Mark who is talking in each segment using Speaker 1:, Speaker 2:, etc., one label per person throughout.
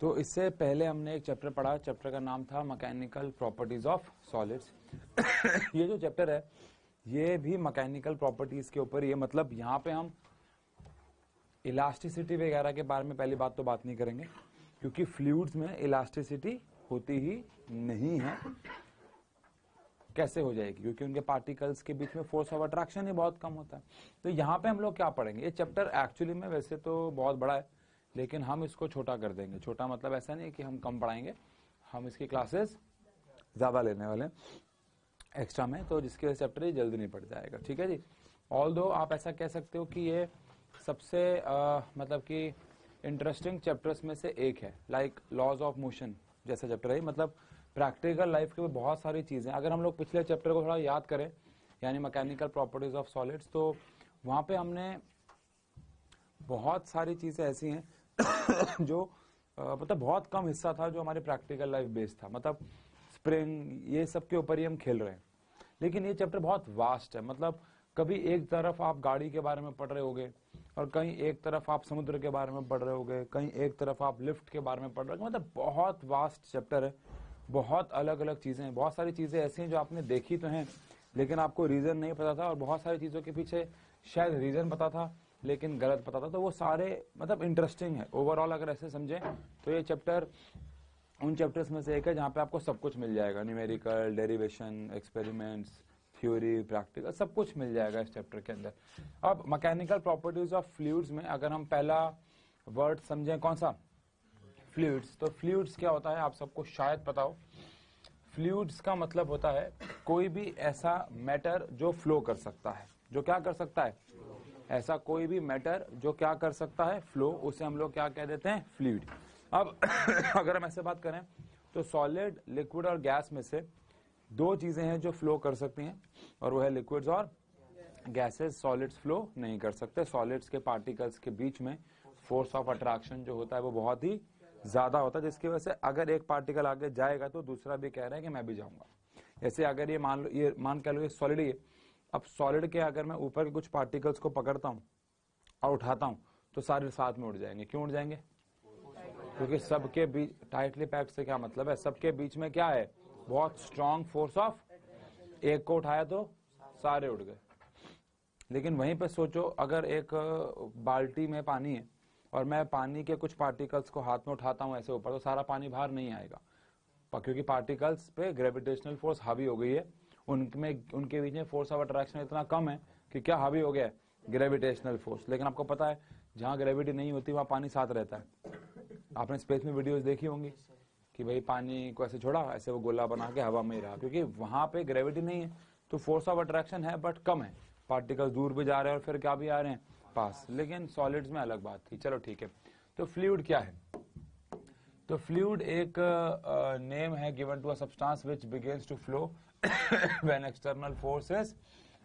Speaker 1: तो इससे पहले हमने एक चैप्टर पढ़ा, चैप्टर का नाम था मैकेनिकल प्रॉपर्टीज ऑफ सॉलिड्स। ये जो चैप्टर है ये भी मैकेनिकल प्रॉपर्टीज के ऊपर, ये मतलब यहाँ पे हम इलास्टिसिटी वगैरह के बारे में पहली बात तो बात नहीं करेंगे, क्योंकि फ्लूइड्स में इलास्टिसिटी होती ही नहीं है। कैसे हो जाएगी? क्योंकि उनके पार्टिकल्स के बीच में फोर्स ऑफ अट्रैक्शन ही बहुत कम होता है। तो यहाँ पे हम लोग क्या पढ़ेंगे? ये चैप्टर एक्चुअली में वैसे तो बहुत बड़ा है, लेकिन हम इसको छोटा कर देंगे। छोटा मतलब ऐसा नहीं कि हम कम पढ़ाएंगे, हम इसकी क्लासेस ज्यादा लेने वाले हैं एक्स्ट्रा में, तो जिसकी वजह से चैप्टर ये जल्दी नहीं पड़ जाएगा। ठीक है जी। ऑल्दो आप ऐसा कह सकते हो कि ये सबसे मतलब कि इंटरेस्टिंग चैप्टर्स में से एक है। लाइक लॉज ऑफ मोशन जैसा चैप्टर है, मतलब प्रैक्टिकल लाइफ के बहुत सारी चीजें। अगर हम लोग पिछले चैप्टर को थोड़ा याद करें, यानी मैकेनिकल प्रॉपर्टीज ऑफ सॉलिड्स, तो वहां पे हमने बहुत सारी चीजें ऐसी हैं जो मतलब बहुत कम हिस्सा था जो हमारी प्रैक्टिकल लाइफ बेस्ड था, मतलब स्प्रिंग ये सब के ऊपर ही हम खेल रहे हैं। लेकिन ये चैप्टर बहुत वास्ट है, मतलब कभी एक तरफ आप गाड़ी के बारे में पढ़ रहे होगे और कहीं एक तरफ आप समुद्र के बारे में पढ़ रहे होगे, कहीं एक तरफ आप लिफ्ट के बारे में पढ़ रहे होगे। मतलब बहुत वास्ट चैप्टर है, बहुत अलग अलग चीजें हैं, बहुत सारी चीजें ऐसी हैं जो आपने देखी तो हैं लेकिन आपको रीजन नहीं पता था, और बहुत सारी चीजों के पीछे शायद रीजन पता था लेकिन गलत पता था। तो वो सारे मतलब इंटरेस्टिंग है ओवरऑल। अगर ऐसे समझे तो ये चैप्टर उन चैप्टर्स में से एक है जहां पे आपको सब कुछ मिल जाएगा, numerical, derivation, experiments, theory, practical, सब कुछ मिल जाएगा इस चैप्टर के अंदर। अब मैकेनिकल प्रॉपर्टीज ऑफ फ्लूइड्स में अगर हम पहला वर्ड समझें, कौन सा? फ्लूइड्स। तो फ्लूइड्स क्या होता है आप सबको शायद पता हो। फ्लूइड्स का मतलब होता है कोई भी ऐसा मैटर जो फ्लो कर सकता है। जो क्या कर सकता है? ऐसा कोई भी मैटर जो क्या कर सकता है? फ्लो। उसे हम लोग क्या कह देते हैं? फ्लूइड। अब अगर हम ऐसे बात करें तो सॉलिड, लिक्विड और गैस में से दो चीजें हैं जो फ्लो कर सकती हैं, और वो है लिक्विड्स और गैसेस। सॉलिड्स फ्लो नहीं कर सकते। सॉलिड्स के पार्टिकल्स के बीच में फोर्स ऑफ अट्रैक्शन जो होता है वो बहुत ही ज्यादा होता है, जिसकी वजह से अगर एक पार्टिकल आगे जाएगा तो दूसरा भी कह रहा है कि मैं भी जाऊंगा। जैसे अगर ये मान कह लो ये सॉलिड है, अब सॉलिड के अगर मैं ऊपर के कुछ पार्टिकल्स को पकड़ता हूं और उठाता हूं तो सारे साथ में उड़ जाएंगे। क्यों उड़ जाएंगे? क्योंकि सबके बीच टाइटली पैक्ड से क्या मतलब है? सबके बीच में क्या है? बहुत स्ट्रांग फोर्स ऑफ, एक को उठाया तो सारे उड़ गए। लेकिन वहीं पे सोचो, अगर एक बाल्टी में पानी है और मैं पानी के कुछ पार्टिकल्स को हाथ में उठाता हूं ऐसे ऊपर, तो सारा पानी बाहर नहीं आएगा, क्योंकि पार्टिकल्स पे ग्रेविटेशनल फोर्स हावी हो गई है। उनके बीच में फोर्स ऑफ अट्रैक्शन इतना कम है कि क्या हावी हो गया है? Gravitational force. लेकिन आपको पता है जहां ग्रेविटी नहीं होती वहां पानी साथ रहता है। आपने स्पेस में वीडियोस देखी होंगी कि भाई पानी को ऐसे छोड़ा, ऐसे वो गोला बना के हवा में ही रहा, क्योंकि वहां पे ग्रेविटी नहीं है। तो फोर्स ऑफ अट्रैक्शन है बट कम है, पार्टिकल्स दूर भी जा रहे हैं और फिर क्या भी आ रहे हैं? पास। लेकिन सॉलिड्स में अलग बात थी। चलो ठीक है। तो फ्लूइड क्या है? तो फ्लूइड एक नेम है given to a substance which begins to flow when external force is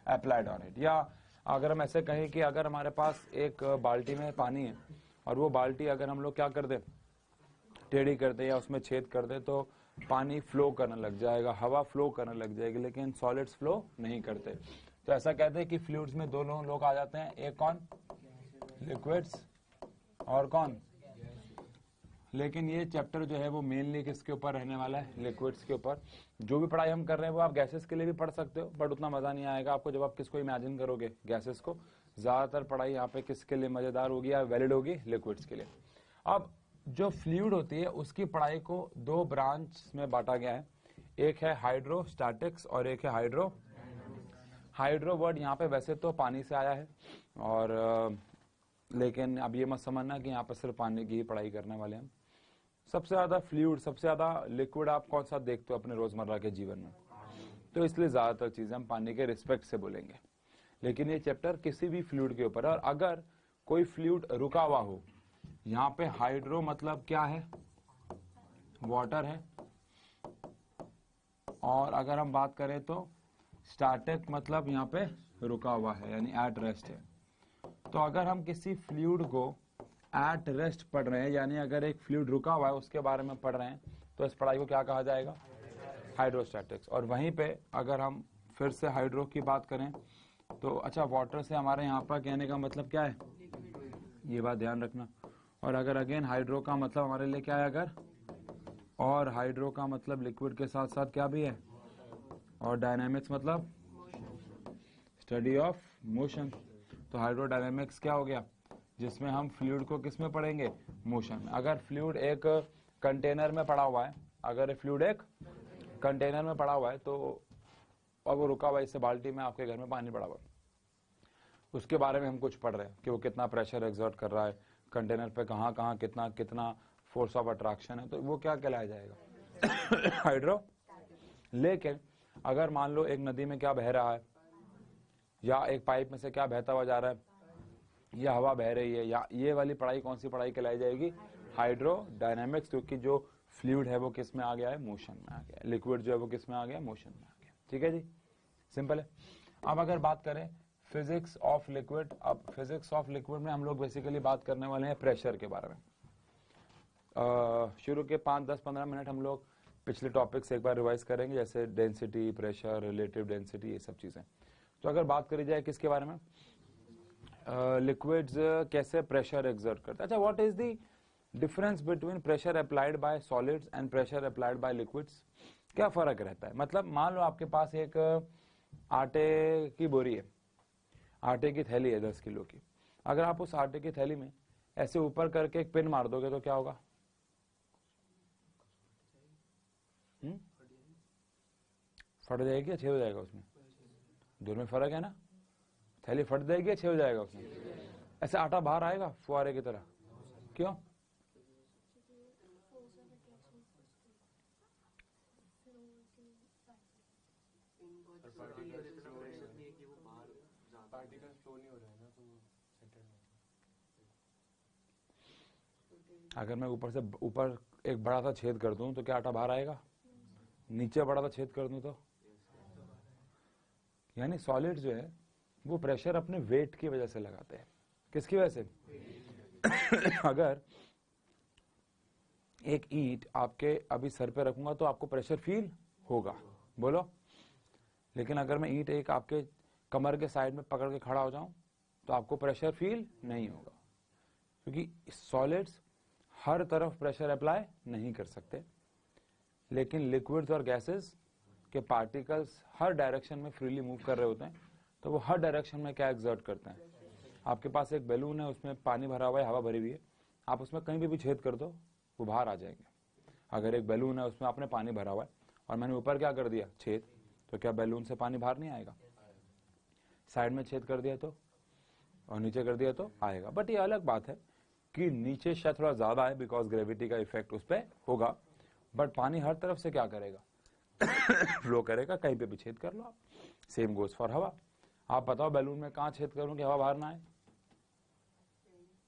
Speaker 1: applied on it. या अगर हम ऐसे कहें कि अगर हमारे पास एक बाल्टी में पानी है और वो बाल्टी अगर हम लोग क्या कर दे, टेढ़ी कर दे या उसमें छेद कर दे, तो पानी फ्लो करने लग जाएगा, हवा फ्लो करने लग जाएगी, लेकिन सॉलिड्स फ्लो नहीं करते। तो ऐसा कहते हैं कि फ्लूइड्स में दोनों लोग आ जाते हैं। एक कौन? लिक्विड्स, और कौन? लेकिन ये चैप्टर जो है वो मेनली किसके ऊपर रहने वाला है? लिक्विड्स के ऊपर। जो भी पढ़ाई हम कर रहे हैं वो आप गैसेस के लिए भी पढ़ सकते हो, बट उतना मजा नहीं आएगा आपको जब आप किसको इमेजिन करोगे, गैसेस को। ज्यादातर पढ़ाई यहाँ पे किसके लिए मजेदार होगी या वैलिड होगी? लिक्विड्स के लिए। अब जो फ्लूइड होती है उसकी पढ़ाई को दो ब्रांच में बांटा गया है। एक है हाइड्रोस्टैटिक्स और एक है हाइड्रो वर्ड यहाँ पे वैसे तो पानी से आया है, और लेकिन अब ये मत समझना कि यहाँ पे सिर्फ पानी की ही पढ़ाई करने वाले हैं। सबसे ज्यादा फ्लूइड, सबसे ज्यादा लिक्विड आप कौन सा देखते हो अपने रोजमर्रा के जीवन में? तो इसलिए ज्यादातर चीजें हम पानी के रिस्पेक्ट से बोलेंगे। लेकिन ये चैप्टर किसी भी फ्लूइड के ऊपर है, और अगर कोई फ्लूइड रुका हुआ हो, यहाँ पे हाइड्रो मतलब क्या है? वाटर है। और अगर हम बात करें तो स्टैटिक मतलब यहाँ पे रुका हुआ है, यानी एट रेस्ट है। तो अगर हम किसी फ्लूइड को एट रेस्ट पढ़ रहे हैं, यानी अगर एक फ्लूइड रुका हुआ है उसके बारे में पढ़ रहे हैं, तो इस पढ़ाई को क्या कहा जाएगा? हाइड्रोस्टैटिक्स। और वहीं पे अगर हम फिर से हाइड्रो की बात करें तो अच्छा, वाटर से हमारे यहाँ पर कहने का मतलब क्या है? ये बात ध्यान रखना। और अगर अगेन हाइड्रो का मतलब हमारे लिए क्या है, अगर और हाइड्रो का मतलब लिक्विड के साथ साथ क्या भी है, और डायनामिक्स मतलब स्टडी ऑफ मोशन। तो हाइड्रोडायनामिक्स क्या हो गया, जिसमें हम फ्लूइड को किस में पढ़ेंगे, मोशन में। अगर फ्लूइड एक कंटेनर में पड़ा हुआ है, अगर फ्लूइड एक कंटेनर में पड़ा हुआ है तो और वो रुका हुआ है, इससे बाल्टी में आपके घर में पानी पड़ा हुआ है, उसके बारे में हम कुछ पढ़ रहे हैं कि वो कितना प्रेशर एक्सर्ट कर रहा है कंटेनर पे, कहाँ कहाँ कितना कितना फोर्स ऑफ अट्रैक्शन है, तो वो क्या कहलाया जाएगा हाइड्रो। लेकिन अगर मान लो एक नदी में क्या बह रहा है, या एक पाइप में से क्या बहता हुआ जा रहा है, या हवा बह रही है, या ये वाली पढ़ाई कौन सी पढ़ाई कहलाई जाएगी, हाइड्रोडायनामिक्स, क्योंकि जो फ्लूइड है वो किस में आ गया है, मोशन में आ गया है, लिक्विड जो है वो किस में आ गया, मोशन में आ गया। ठीक है जी, सिंपल है। अब अगर बात करें फिजिक्स ऑफ लिक्विड, अब फिजिक्स ऑफ लिक्विड में हम लोग बेसिकली बात करने वाले हैं प्रेशर के बारे में। शुरू के 5-10-15 मिनट हम लोग पिछले टॉपिक्स एक बार रिवाइज करेंगे, जैसे डेंसिटी, प्रेशर, रिलेटिव डेंसिटी, ये सब चीजें। तो अगर बात करी जाए किसके बारे में, लिक्विड्स कैसे प्रेशर एक्सर्ट करते हैं। अच्छा, what is the difference between pressure applied by solids and pressure applied by liquids, क्या फर्क रहता है। मतलब मान लो आपके पास एक आटे की बोरी है, आटे की थैली है 10 किलो की, अगर आप उस आटे की थैली में ऐसे ऊपर करके एक पिन मार दोगे तो क्या होगा, फट जाएगी या छेद हो जाएगा उसमें, दोनों में फर्क है ना, थैली फट जाएगी या छेद हो जाएगा उसमें, ऐसे आटा बाहर आएगा फुहारे की तरह, क्यों, अगर मैं ऊपर से ऊपर एक बड़ा सा छेद कर दूं तो क्या आटा बाहर आएगा, नीचे बड़ा सा छेद कर दूं तो, यानी सॉलिड जो है वो प्रेशर अपने वेट की वजह से लगाते हैं। किसकी वजह से अगर एक ईंट आपके अभी सर पे रखूंगा तो आपको प्रेशर फील होगा, बोलो, लेकिन अगर मैं ईंट एक आपके कमर के साइड में पकड़ के खड़ा हो जाऊं तो आपको प्रेशर फील नहीं होगा, क्योंकि सॉलिड्स हर तरफ प्रेशर अप्लाई नहीं कर सकते, लेकिन लिक्विड्स और गैसेस के पार्टिकल्स हर डायरेक्शन में फ्रीली मूव कर रहे होते हैं, तो वो हर डायरेक्शन में क्या एक्सर्ट करते हैं। आपके पास एक बैलून है, उसमें पानी भरा हुआ है, हवा भरी हुई है, आप उसमें कहीं भी छेद कर दो वो बाहर आ जाएंगे। अगर एक बैलून है उसमें आपने पानी भरा हुआ है और मैंने ऊपर क्या कर दिया, छेद, तो क्या बैलून से पानी बाहर नहीं आएगा, साइड में छेद कर दिया तो, और नीचे कर दिया तो आएगा। बट ये अलग बात है कि नीचे शायद थोड़ा ज्यादा है बिकॉज ग्रेविटी का इफेक्ट उस पर होगा, बट पानी हर तरफ से क्या करेगा फ्लो करेगा, कहीं पे भी छेद कर लो आप। सेम गोज फॉर हवा। आप बताओ बैलून में कहां छेद करूं कि हवा बाहर ना आए,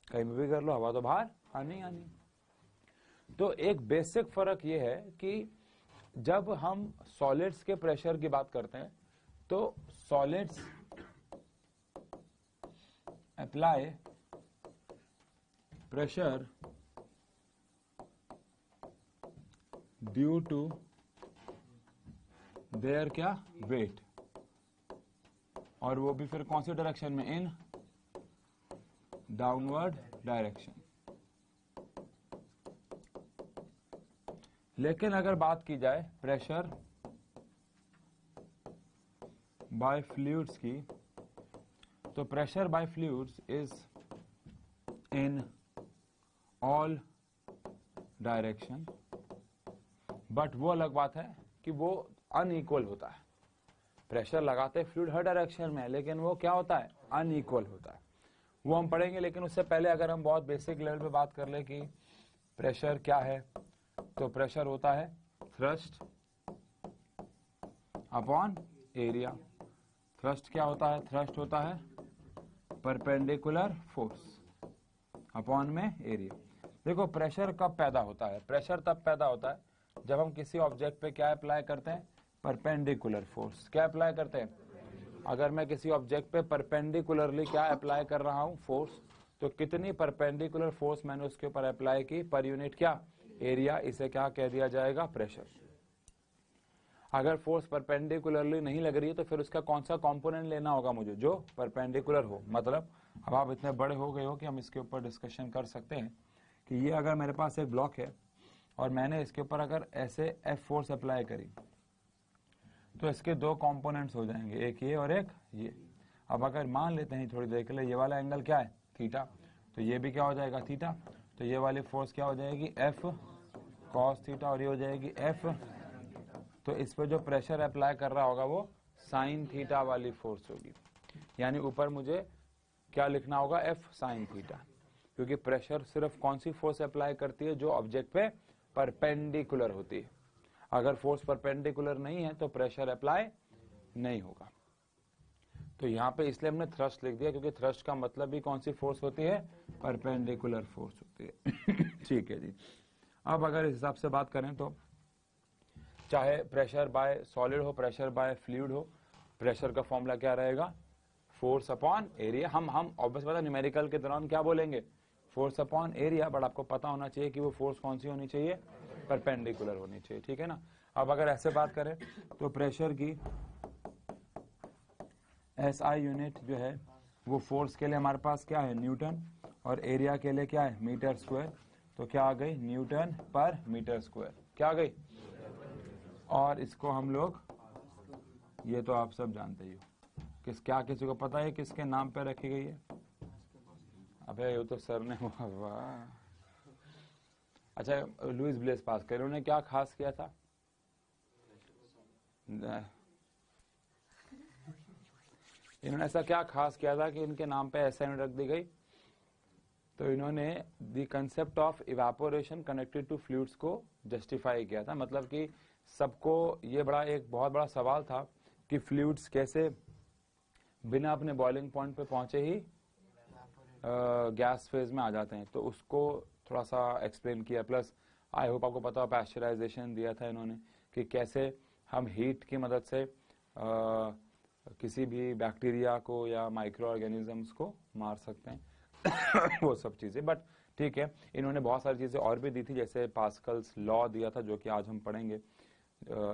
Speaker 1: कहीं भी कर लो, हवा तो बाहर आनी आनी। तो एक बेसिक फर्क ये है कि जब हम सॉलिड्स के प्रेशर की बात करते हैं तो solids apply pressure due to their क्या, वेट, और वो भी फिर कौन सी डायरेक्शन में, इन डाउनवर्ड डायरेक्शन। लेकिन अगर बात की जाए प्रेशर बाय फ्लूइड्स की, तो pressure by fluids is in all direction, but वो अलग बात है कि वो अनइक्वल होता है। प्रेशर लगाते फ्लूइड हर डायरेक्शन में, लेकिन वो क्या होता है, अनइक्वल होता है, वो हम पढ़ेंगे। लेकिन उससे पहले अगर हम बहुत बेसिक लेवल पे बात कर ले कि प्रेशर क्या है, तो प्रेशर होता है थ्रस्ट अपॉन एरिया। थ्रस्ट क्या होता है, थ्रस्ट होता है परपेंडिकुलर फोर्स अपॉन में एरिया। देखो प्रेशर कब पैदा होता है, प्रेशर तब पैदा होता है जब हम किसी ऑब्जेक्ट पे क्या अप्लाई करते हैं, परपेंडिकुलर फोर्स। क्या अप्लाई करते हैं, अगर मैं किसी ऑब्जेक्ट पे परपेंडिकुलरली क्या अप्लाई कर रहा हूं, फोर्स, तो कितनी परपेंडिकुलर फोर्स मैंने उसके ऊपर अप्लाई की पर यूनिट क्या, एरिया, इसे क्या कह दिया जाएगा, प्रेशर। अगर फोर्स परपेंडिकुलरली नहीं लग रही है तो फिर उसका कौन सा कंपोनेंट लेना होगा मुझे, जो परपेंडिकुलर हो। मतलब अब आप इतने बड़े हो गए हो कि हम इसके ऊपर डिस्कशन कर सकते हैं कि ये अगर मेरे पास एक ब्लॉक है और मैंने इसके ऊपर अगर ऐसे F फोर्स अप्लाई करी तो इसके दो कंपोनेंट्स हो जाएंगे, एक ये और एक ये। अब अगर मान लेते हैं थोड़ी देर के लिए ये वाला एंगल क्या है, थीटा, तो ये भी क्या हो जाएगा, थीटा। तो ये वाली फोर्स क्या हो जाएगी, F cos थीटा, और ये हो जाएगी F। तो इस पर जो प्रेशर अप्लाई कर रहा होगा वो साइन थीटा वाली फोर्स होगी। यानी ऊपर मुझे क्या लिखना होगा, F साइन थीटा, क्योंकि प्रेशर सिर्फ कौन सी फोर्स अप्लाई करती है, जो ऑब्जेक्ट पे परपेंडिकुलर होती है। अगर फोर्स परपेंडिकुलर नहीं है तो प्रेशर अप्लाई नहीं होगा। तो यहाँ पे इसलिए हमने थ्रस्ट लिख दिया, क्योंकि थ्रस्ट का मतलब भी कौन सी फोर्स होती है, परपेंडिकुलर फोर्स होती है। ठीक है जी। अब अगर इस हिसाब से बात करें तो चाहे प्रेशर बाय सॉलिड हो, प्रेशर बाय फ्लूइड हो, प्रेशर का फॉर्मूला क्या रहेगा, फोर्स अपॉन एरिया। हम ऑब्वियस बात है न्यूमेरिकल के दौरान क्या बोलेंगे, फोर्स अपॉन एरिया, बट आपको पता होना चाहिए कि वो फोर्स कौन सी होनी चाहिए, परपेंडिकुलर होनी चाहिए। ठीक है ना। अब अगर ऐसे बात करें तो प्रेशर की SI यूनिट जो है वो फोर्स के लिए हमारे पास क्या है, न्यूटन, और एरिया के लिए क्या है, मीटर स्क्वायर। तो क्या आ गई, न्यूटन पर मीटर स्क्वायर, क्या आ गई। और इसको हम लोग, ये तो आप सब जानते ही हो, क्या किसी को पता है किसके नाम पे रखी गई है, अबे ये तो सर ने, वाह। अच्छा, लुइस ब्लेस पास्कल, उन्होंने क्या खास किया था, इन्होंने ऐसा क्या खास किया था कि इनके नाम पे ऐसा यूनिट रख दी गई। तो इन्होंने the concept of evaporation connected to fluids को जस्टिफाई किया था। मतलब कि सबको ये एक बहुत बड़ा सवाल था कि फ्लूइड्स कैसे बिना अपने बॉइलिंग पॉइंट पे पहुंचे ही गैस फेज में आ जाते हैं। तो उसको थोड़ा सा एक्सप्लेन किया। प्लस आई होप आपको पता हो पैस्चराइजेशन दिया था इन्होंने, कि कैसे हम हीट की मदद से किसी भी बैक्टीरिया को या माइक्रो ऑर्गेनिजम्स को मार सकते हैं। वो सब चीजें, बट ठीक है, इन्होंने बहुत सारी चीजें और भी दी थी, जैसे पास्कल्स लॉ दिया था जो कि आज हम पढ़ेंगे,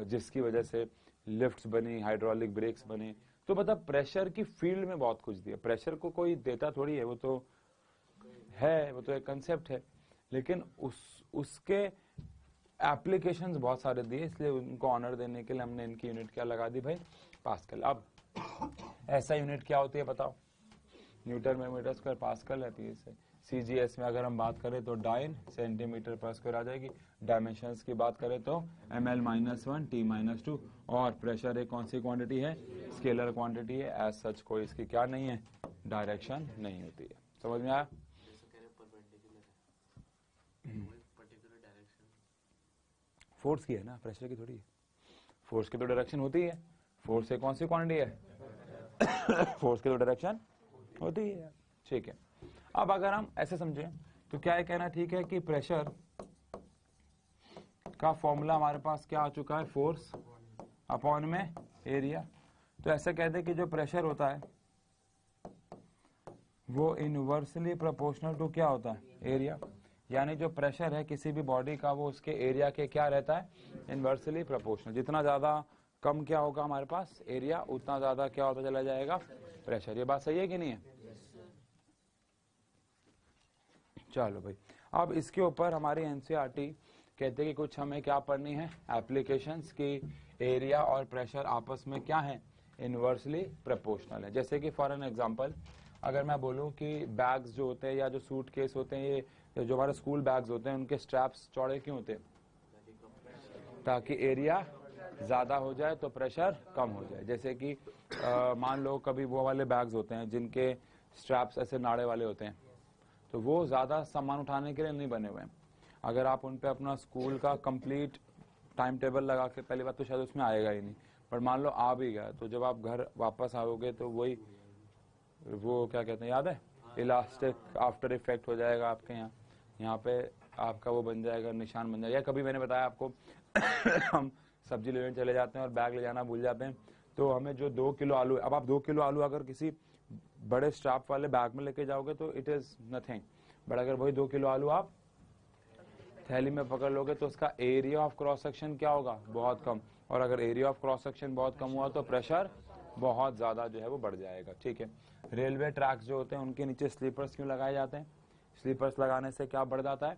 Speaker 1: जिसकी वजह से लिफ्ट्स बनी, हाइड्रोलिक ब्रेक्स बने। तो मतलब प्रेशर की फील्ड में बहुत कुछ दिया। प्रेशर को कोई देता थोड़ी है, वो तो है, वो तो एक कंसेप्ट है, लेकिन उसके एप्लीकेशंस बहुत सारे दिए, इसलिए उनको ऑनर देने के लिए हमने इनकी यूनिट क्या लगा दी भाई, पास्कल। अब ऐसा यूनिट क्या होती है बताओ, न्यूटन में मीटर स्क्वायर पास्कल रहती है। इससे CGS में अगर हम बात करें तो डाइन सेंटीमीटर पर स्क्वायर आ जाएगी। डायमेंशंस की बात करें तो ml-1 T-2, और प्रेशर एक कौन सी क्वांटिटी है, स्केलर क्वांटिटी है। एज सच कोई इसकी क्या नहीं है, डायरेक्शन नहीं होती है। समझ में आया। फोर्स की है ना, प्रेशर की थोड़ी है। फोर्स की तो डायरेक्शन होती है। फोर्स एक कौन सी क्वांटिटी है, फोर्स की तो डायरेक्शन होती है। ठीक है। अब अगर हम ऐसे समझें तो क्या ये कहना ठीक है कि प्रेशर का फॉर्मूला हमारे पास क्या आ चुका है, फोर्स अपॉन में एरिया। तो ऐसे कहते हैं कि जो प्रेशर होता है वो इनवर्सली प्रोपोर्शनल टू क्या होता है, एरिया। यानी जो प्रेशर है किसी भी बॉडी का वो उसके एरिया के क्या रहता है, इनवर्सली प्रोपोर्शनल। जितना ज्यादा कम क्या होगा हमारे पास एरिया, उतना ज्यादा क्या होता चला जाएगा प्रेशर। ये बात सही है कि नहीं है। चलो भाई, अब इसके ऊपर हमारी एनसीईआरटी कहते हैं कि कुछ हमें क्या पढ़नी है, एप्लीकेशंस की एरिया और प्रेशर आपस में क्या है, इनवर्सली प्रोपोर्शनल है। जैसे कि फॉर एन एग्जांपल अगर मैं बोलूं कि बैग्स जो होते हैं या जो सूट केस होते हैं, ये जो हमारे स्कूल बैग्स होते हैं, उनके स्ट्रैप्स चौड़े क्यों होते हैं, ताकि एरिया ज्यादा हो जाए तो प्रेशर कम हो जाए। जैसे कि मान लो कभी वो वाले बैग्स होते हैं जिनके स्ट्रैप्स ऐसे नाड़े वाले होते हैं, तो वो ज्यादा सामान उठाने के लिए नहीं बने हुए हैं। अगर आप उन पे अपना स्कूल का कंप्लीट टाइम टेबल लगा के, पहली बात तो शायद उसमें आएगा ही नहीं, पर मान लो आ भी गया तो जब आप घर वापस आओगे तो वही वो क्या कहते हैं, याद है, इलास्टिक आफ्टर इफेक्ट हो जाएगा आपके यहाँ पे आपका वो बन जाएगा, निशान बन जाएगा। कभी मैंने बताया आपको हम सब्जी लेने चले जाते हैं और बैग ले जाना भूल जाते हैं, तो हमें जो 2 किलो आलू, अब आप 2 किलो आलू अगर किसी बड़े स्ट्रैप वाले बैग में लेके जाओगे तो इट इज नथिंग, बट अगर वही 2 किलो आलू आप थैली में पकड़ लोगे तो उसका एरिया ऑफ क्रॉस सेक्शन क्या होगा, बहुत कम। और अगर एरिया ऑफ क्रॉस सेक्शन बहुत कम हुआ तो प्रेशर बहुत ज्यादा जो है वो बढ़ जाएगा। ठीक है। रेलवे ट्रैक्स जो होते हैं उनके नीचे स्लीपर्स क्यों लगाए जाते हैं, स्लीपर्स लगाने से क्या बढ़ जाता है?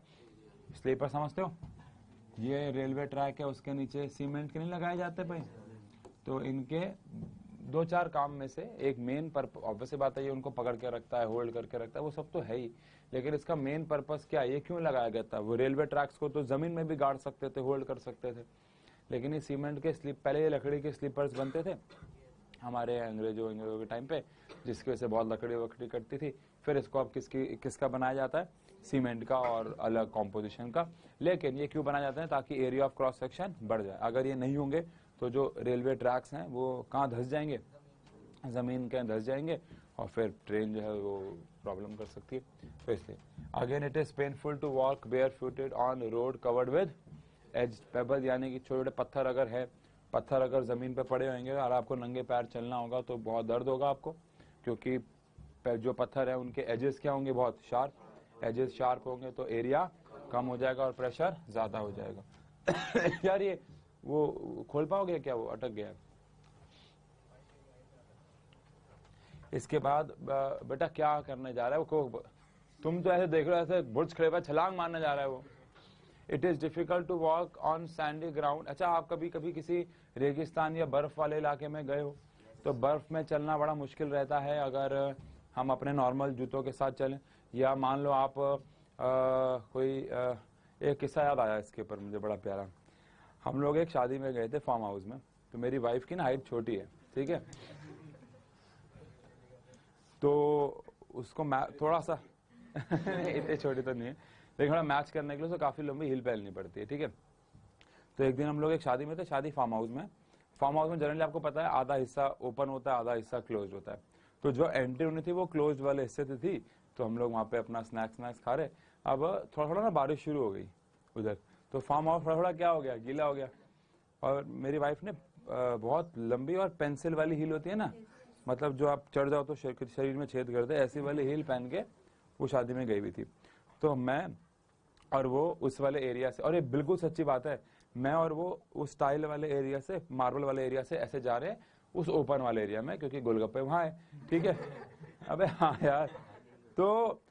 Speaker 1: स्लीपर समझते हो, ये रेलवे ट्रैक है, उसके नीचे सीमेंट के नहीं लगाए जाते भाई, तो इनके 2-4 काम में से एक मेन पर्पस, ऑब्वियसली बात है ये उनको पकड़ के रखता है, होल्ड करके रखता है, वो सब तो है ही, लेकिन इसका मेन पर्पस क्या है, ये क्यों लगाया गया था? वो रेलवे ट्रैक्स को तो जमीन में भी गाड़ सकते थे, होल्ड कर सकते थे, लेकिन ये सीमेंट के स्लीप, पहले ये लकड़ी के स्लीपर्स बनते थे हमारे अंग्रेजों के टाइम पे, जिसकी वजह से बहुत लकड़ी वकड़ी कटती थी। फिर इसको अब किसका बनाया जाता है? सीमेंट का और अलग कॉम्पोजिशन का। लेकिन ये क्यों बनाया जाता है? ताकि एरिया ऑफ क्रॉस सेक्शन बढ़ जाए। अगर ये नहीं होंगे तो जो रेलवे ट्रैक्स हैं वो कहाँ धंस जाएंगे? जमीन के धंस जाएंगे, और फिर ट्रेन जो है वो प्रॉब्लम कर सकती है। तो इसलिए again it is painful to walk bare footed on road covered with as pebble, यानी कि छोटे छोटे पत्थर अगर है, पत्थर अगर जमीन पे पड़े होंगे और आपको नंगे पैर चलना होगा तो बहुत दर्द होगा आपको, क्योंकि जो पत्थर है उनके एजेस क्या होंगे? बहुत शार्प, एजेस शार्प होंगे तो एरिया कम हो जाएगा और प्रेशर ज्यादा हो जाएगा। यार ये वो खोल पाओगे क्या? वो अटक गया है। इसके बाद बेटा क्या करने जा रहा है वो? तुम तो ऐसे देख रहे हो, ऐसे बुर्ज खड़े पर छलांग मारने जा रहा है वो। It is difficult to walk on sandy ground. अच्छा, आप कभी कभी किसी रेगिस्तान या बर्फ वाले इलाके में गए हो तो बर्फ में चलना बड़ा मुश्किल रहता है अगर हम अपने नॉर्मल जूतों के साथ चलें, या मान लो आप एक किस्सा याद आया इसके ऊपर मुझे बड़ा प्यारा। हम लोग एक शादी में गए थे फार्म हाउस में, तो मेरी वाइफ की ना हाइट छोटी है, ठीक है, तो उसको थोड़ा सा इतनी छोटी तो नहीं है, लेकिन थोड़ा मैच करने के लिए तो काफी लंबी हील पहननी पड़ती है, ठीक है। तो एक दिन हम लोग एक शादी में थे, शादी फार्म हाउस में। फार्म हाउस में जनरली आपको पता है आधा हिस्सा ओपन होता है, आधा हिस्सा क्लोज होता है। तो जो एंट्री होनी थी वो क्लोज वाले हिस्से से थी, तो हम लोग वहां पे अपना स्नैक्स खा रहे। अब थोड़ा थोड़ा ना बारिश शुरू हो गई उधर, तो फार्म हाउस थोड़ा थोड़ा क्या हो गया, गीला हो गया। और मेरी वाइफ ने बहुत लंबी और पेंसिल वाली हील होती है ना, मतलब जो आप चढ़ जाओ तो शरीर में छेद कर दे, ऐसी वाली हील पहन के वो शादी में गई हुई थी। तो मैं और वो उस वाले एरिया से, और ये बिल्कुल सच्ची बात है, मैं और वो उस टाइल वाले एरिया से, मार्बल वाले एरिया से ऐसे जा रहे हैं उस ओपन वाले एरिया में, क्योंकि गोलगप्पे वहां है, ठीक है। अबे हाँ यार, तो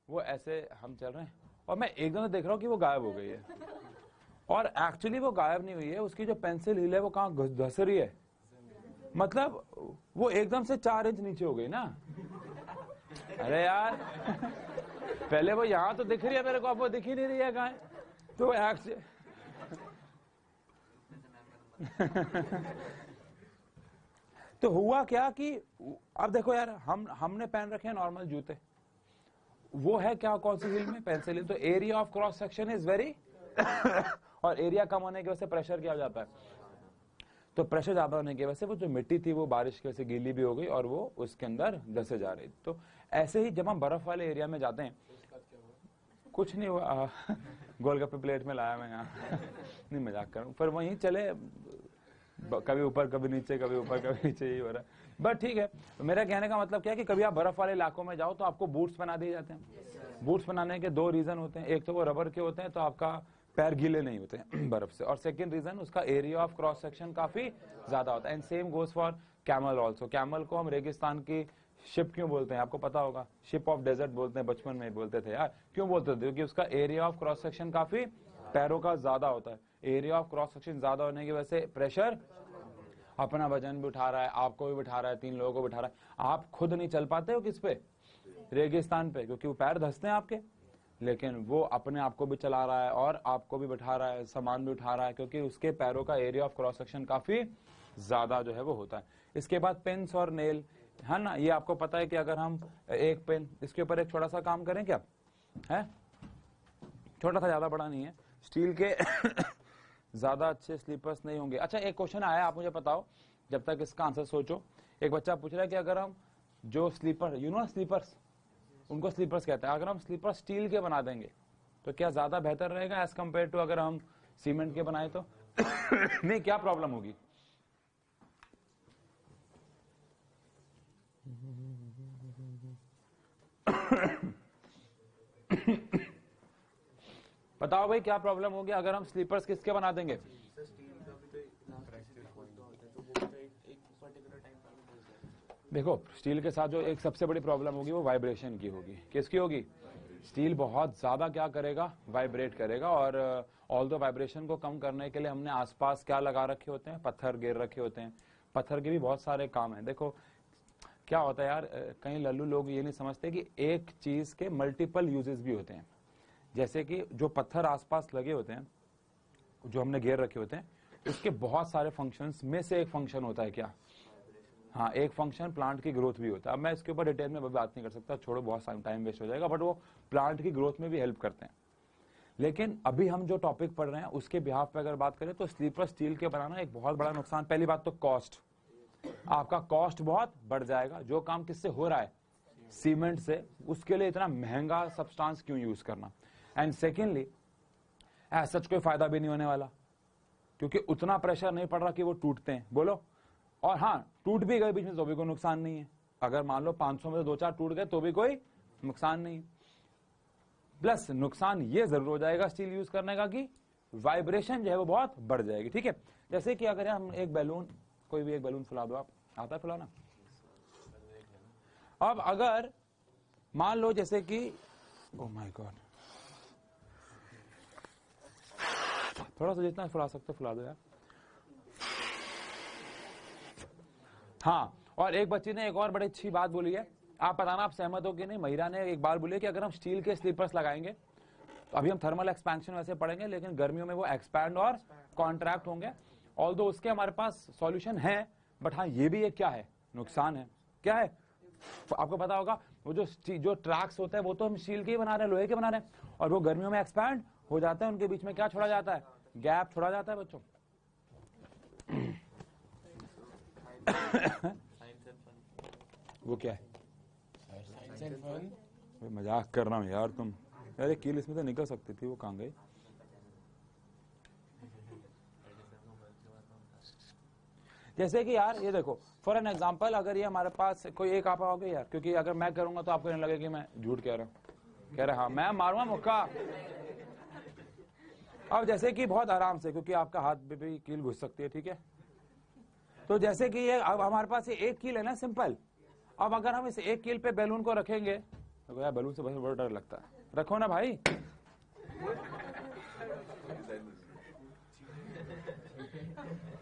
Speaker 1: वो ऐसे हम चल रहे हैं और मैं एकदम से देख रहा हूँ कि वो गायब हो गई है, और एक्चुअली वो गायब नहीं हुई है, उसकी जो पेंसिल हील है वो कहाँ धस रही है, मतलब वो एकदम से 4 इंच नीचे हो गई ना। अरे यार, पहले वो यहाँ तो दिख रही है मेरे को, अब वो दिख ही नहीं रही है कहाँ। तो तो हुआ क्या कि अब देखो यार, हमने पहन रखे हैं नॉर्मल जूते, वो है क्या, कौन सी हील में? Pencil heel. तो area of cross section is very और एरिया कम होने की वजह से प्रेशर क्या हो जाता है? तो प्रेशर ज्यादा होने की वजह से वो जो मिट्टी थी वो बारिश की वजह से गीली भी हो गई और वो उसके अंदर धसे जा रही। तो ऐसे ही जब हम बर्फ वाले एरिया में जाते हैं, कुछ नहीं हुआ, गोलगप्पे प्लेट में लाया मैं यहाँ नहीं मजाक कर रहा हूँ, पर वहीं चले, कभी ऊपर कभी नीचे, कभी ऊपर कभी नीचे, यही हो रहा है। बट ठीक है, मेरा कहने का मतलब क्या है कि कभी आप बर्फ वाले इलाकों में जाओ तो आपको बूट्स बना दिए जाते हैं। बूट्स बनाने के 2 रीजन होते हैं, एक तो वो रबर के होते हैं तो आपका पैर गीले नहीं होते हैं बर्फ से, और सेकंड रीजन उसका एरिया ऑफ क्रॉस सेक्शन काफी ज्यादा होता है। And same goes for camel also. Camel को हम रेगिस्तान की शिप क्यों बोलते हैं आपको पता होगा? शिप ऑफ डेजर्ट बोलते हैं, बचपन में बोलते थे यार। क्यों बोलते थे? क्योंकि उसका एरिया ऑफ क्रॉस सेक्शन काफी पैरों का ज्यादा होता है। एरिया ऑफ क्रॉस सेक्शन ज्यादा होने की वजह से प्रेशर अपना वजन भी उठा रहा है, आपको भी बिठा रहा है, 3 लोगों को बिठा रहा है। आप खुद नहीं चल पाते हो किस पे? रेगिस्तान पे, क्योंकि वो पैर धंसते हैं आपके, लेकिन वो अपने आप को भी चला रहा है और आपको भी बिठा रहा है, सामान भी उठा रहा है, क्योंकि उसके पैरों का एरिया ऑफ क्रॉस सेक्शन काफी ज्यादा जो है वो होता है। इसके बाद पेन्स और नेल है ना, ये आपको पता है कि अगर हम एक पेन, इसके ऊपर एक छोटा सा काम करें क्या है, छोटा सा, ज्यादा बड़ा नहीं है, स्टील के ज्यादा अच्छे स्लीपर्स नहीं होंगे। अच्छा, एक क्वेश्चन आया, आप मुझे बताओ, जब तक इसका आंसर सोचो। एक बच्चा पूछ रहा है कि अगर हम जो स्लीपर, यू नो स्लीपर्स, उनको स्लीपर्स कहते हैं, अगर हम स्लीपर स्टील के बना देंगे तो क्या ज्यादा बेहतर रहेगा एज कम्पेयर टू अगर हम सीमेंट के बनाए तो? नहीं, क्या प्रॉब्लम होगी? बताओ भाई, क्या प्रॉब्लम होगी अगर हम स्लीपर्स किसके बना देंगे? देखो, स्टील के साथ जो एक सबसे बड़ी प्रॉब्लम होगी वो वाइब्रेशन की होगी। किसकी होगी? स्टील बहुत ज्यादा क्या करेगा, वाइब्रेट करेगा। और ऑल द वाइब्रेशन को कम करने के लिए हमने आसपास क्या लगा रखे होते हैं, पत्थर गिर रखे होते हैं। पत्थर के भी बहुत सारे काम हैं। देखो क्या होता है यार, कई लल्लू लोग ये नहीं समझते कि एक चीज के मल्टीपल यूजेस भी होते हैं। जैसे कि जो पत्थर आसपास लगे होते हैं, जो हमने घेर रखे होते हैं, उसके बहुत सारे फंक्शंस में से एक फंक्शन होता है क्या, हाँ, एक फंक्शन प्लांट की ग्रोथ भी होता है। अब मैं इसके ऊपर डिटेल में बात नहीं कर सकता, छोड़ो, बहुत टाइम वेस्ट हो जाएगा, बट वो प्लांट की ग्रोथ में भी हेल्प करते हैं। लेकिन अभी हम जो टॉपिक पढ़ रहे हैं उसके बिहाफ पे अगर बात करें तो स्लीपर स्टील के बनाना एक बहुत बड़ा नुकसान। पहली बात तो कॉस्ट, आपका कॉस्ट बहुत बढ़ जाएगा। जो काम किससे हो रहा है, सीमेंट से, उसके लिए इतना महंगा सब्सटेंस क्यों यूज करना। एंड सेकेंडली सच कोई फायदा भी नहीं होने वाला, क्योंकि उतना प्रेशर नहीं पड़ रहा कि वो टूटते हैं। बोलो, और हाँ, टूट भी गए बीच में तो भी कोई नुकसान नहीं है। अगर मान लो 500 में से 2-4 टूट गए तो भी कोई नुकसान नहीं है। प्लस नुकसान ये जरूर हो जाएगा स्टील यूज करने का कि वाइब्रेशन जो है वो बहुत बढ़ जाएगी। ठीक है, जैसे कि अगर हम एक बैलून, कोई भी एक बैलून फुला दो, आप आता है फुलाना। अब अगर मान लो जैसे कि, ओह माय गॉड, थोड़ा सा जितना फुला सकते फुला दो यार। हाँ, और एक बच्ची ने एक और बड़ी अच्छी बात बोली है, आप बताना आप सहमत हो कि नहीं। महिरा ने एक बार बोली कि अगर हम स्टील के स्लीपर्स लगाएंगे तो अभी हम थर्मल एक्सपेंशन वैसे पढ़ेंगे, लेकिन गर्मियों में वो एक्सपैंड और कॉन्ट्रैक्ट होंगे। ऑल्दो उसके हमारे पास सॉल्यूशन है, बट हाँ ये भी एक क्या है, नुकसान है। क्या है, आपको पता होगा, वो जो ट्रैक्स होते हैं वो तो हम स्टील के ही बना रहे हैं, लोहे के बना रहे हैं, और वो गर्मियों में एक्सपैंड हो जाते हैं। उनके बीच में क्या छोड़ा जाता है, गैप छोड़ा जाता है बच्चों। वो क्या है, मजाक कर रहा हूँ यार तुम। अरे कील इसमें तो निकल सकती थी, वो कहाँ गई। जैसे कि यार ये देखो, फॉर एन एग्जांपल, अगर ये हमारे पास कोई एक आप आओगे यार, क्योंकि अगर मैं करूंगा तो आपको नहीं लगेगा कि मैं झूठ कह रहा हूँ। कह रहे हाँ, मैं मारूंगा मुक्का। अब जैसे कि बहुत आराम से, क्योंकि आपका हाथ में भी कील घुस सकती है, ठीक है। तो जैसे कि ये अब हमारे पास ये एक कील है ना, सिंपल। अब अगर हम इस एक कील पे बैलून को रखेंगे, तो यार बैलून से बस बड़ा डर लगता है, रखो ना भाई।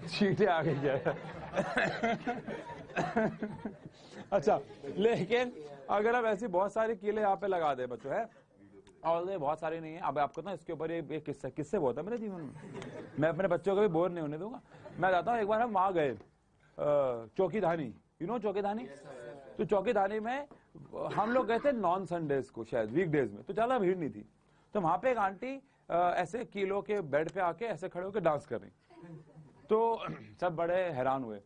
Speaker 1: चींटे आ गई क्या। अच्छा, लेकिन अगर हम ऐसी बहुत सारी कीलें यहाँ पे लगा दे बच्चों, है और बहुत सारी नहीं है। अब आपको ना इसके ऊपर एक किस्से बहुत है मेरे जीवन में, मैं अपने बच्चों को भी बोर नहीं होने दूंगा। मैं जाता हूँ, एक बार हम वहां गए चौकीधानी, यू नो चौकीधानी। तो चौकीधानी में हम लोग गए थे नॉन संडेज को, शायद वीकडेज में, तो ज्यादा भीड़ नहीं थी। तो वहां पे एक आंटी ऐसे किलो के बेड पे आके ऐसे खड़े होकर डांस कर रही, तो सब बड़े हैरान हुए।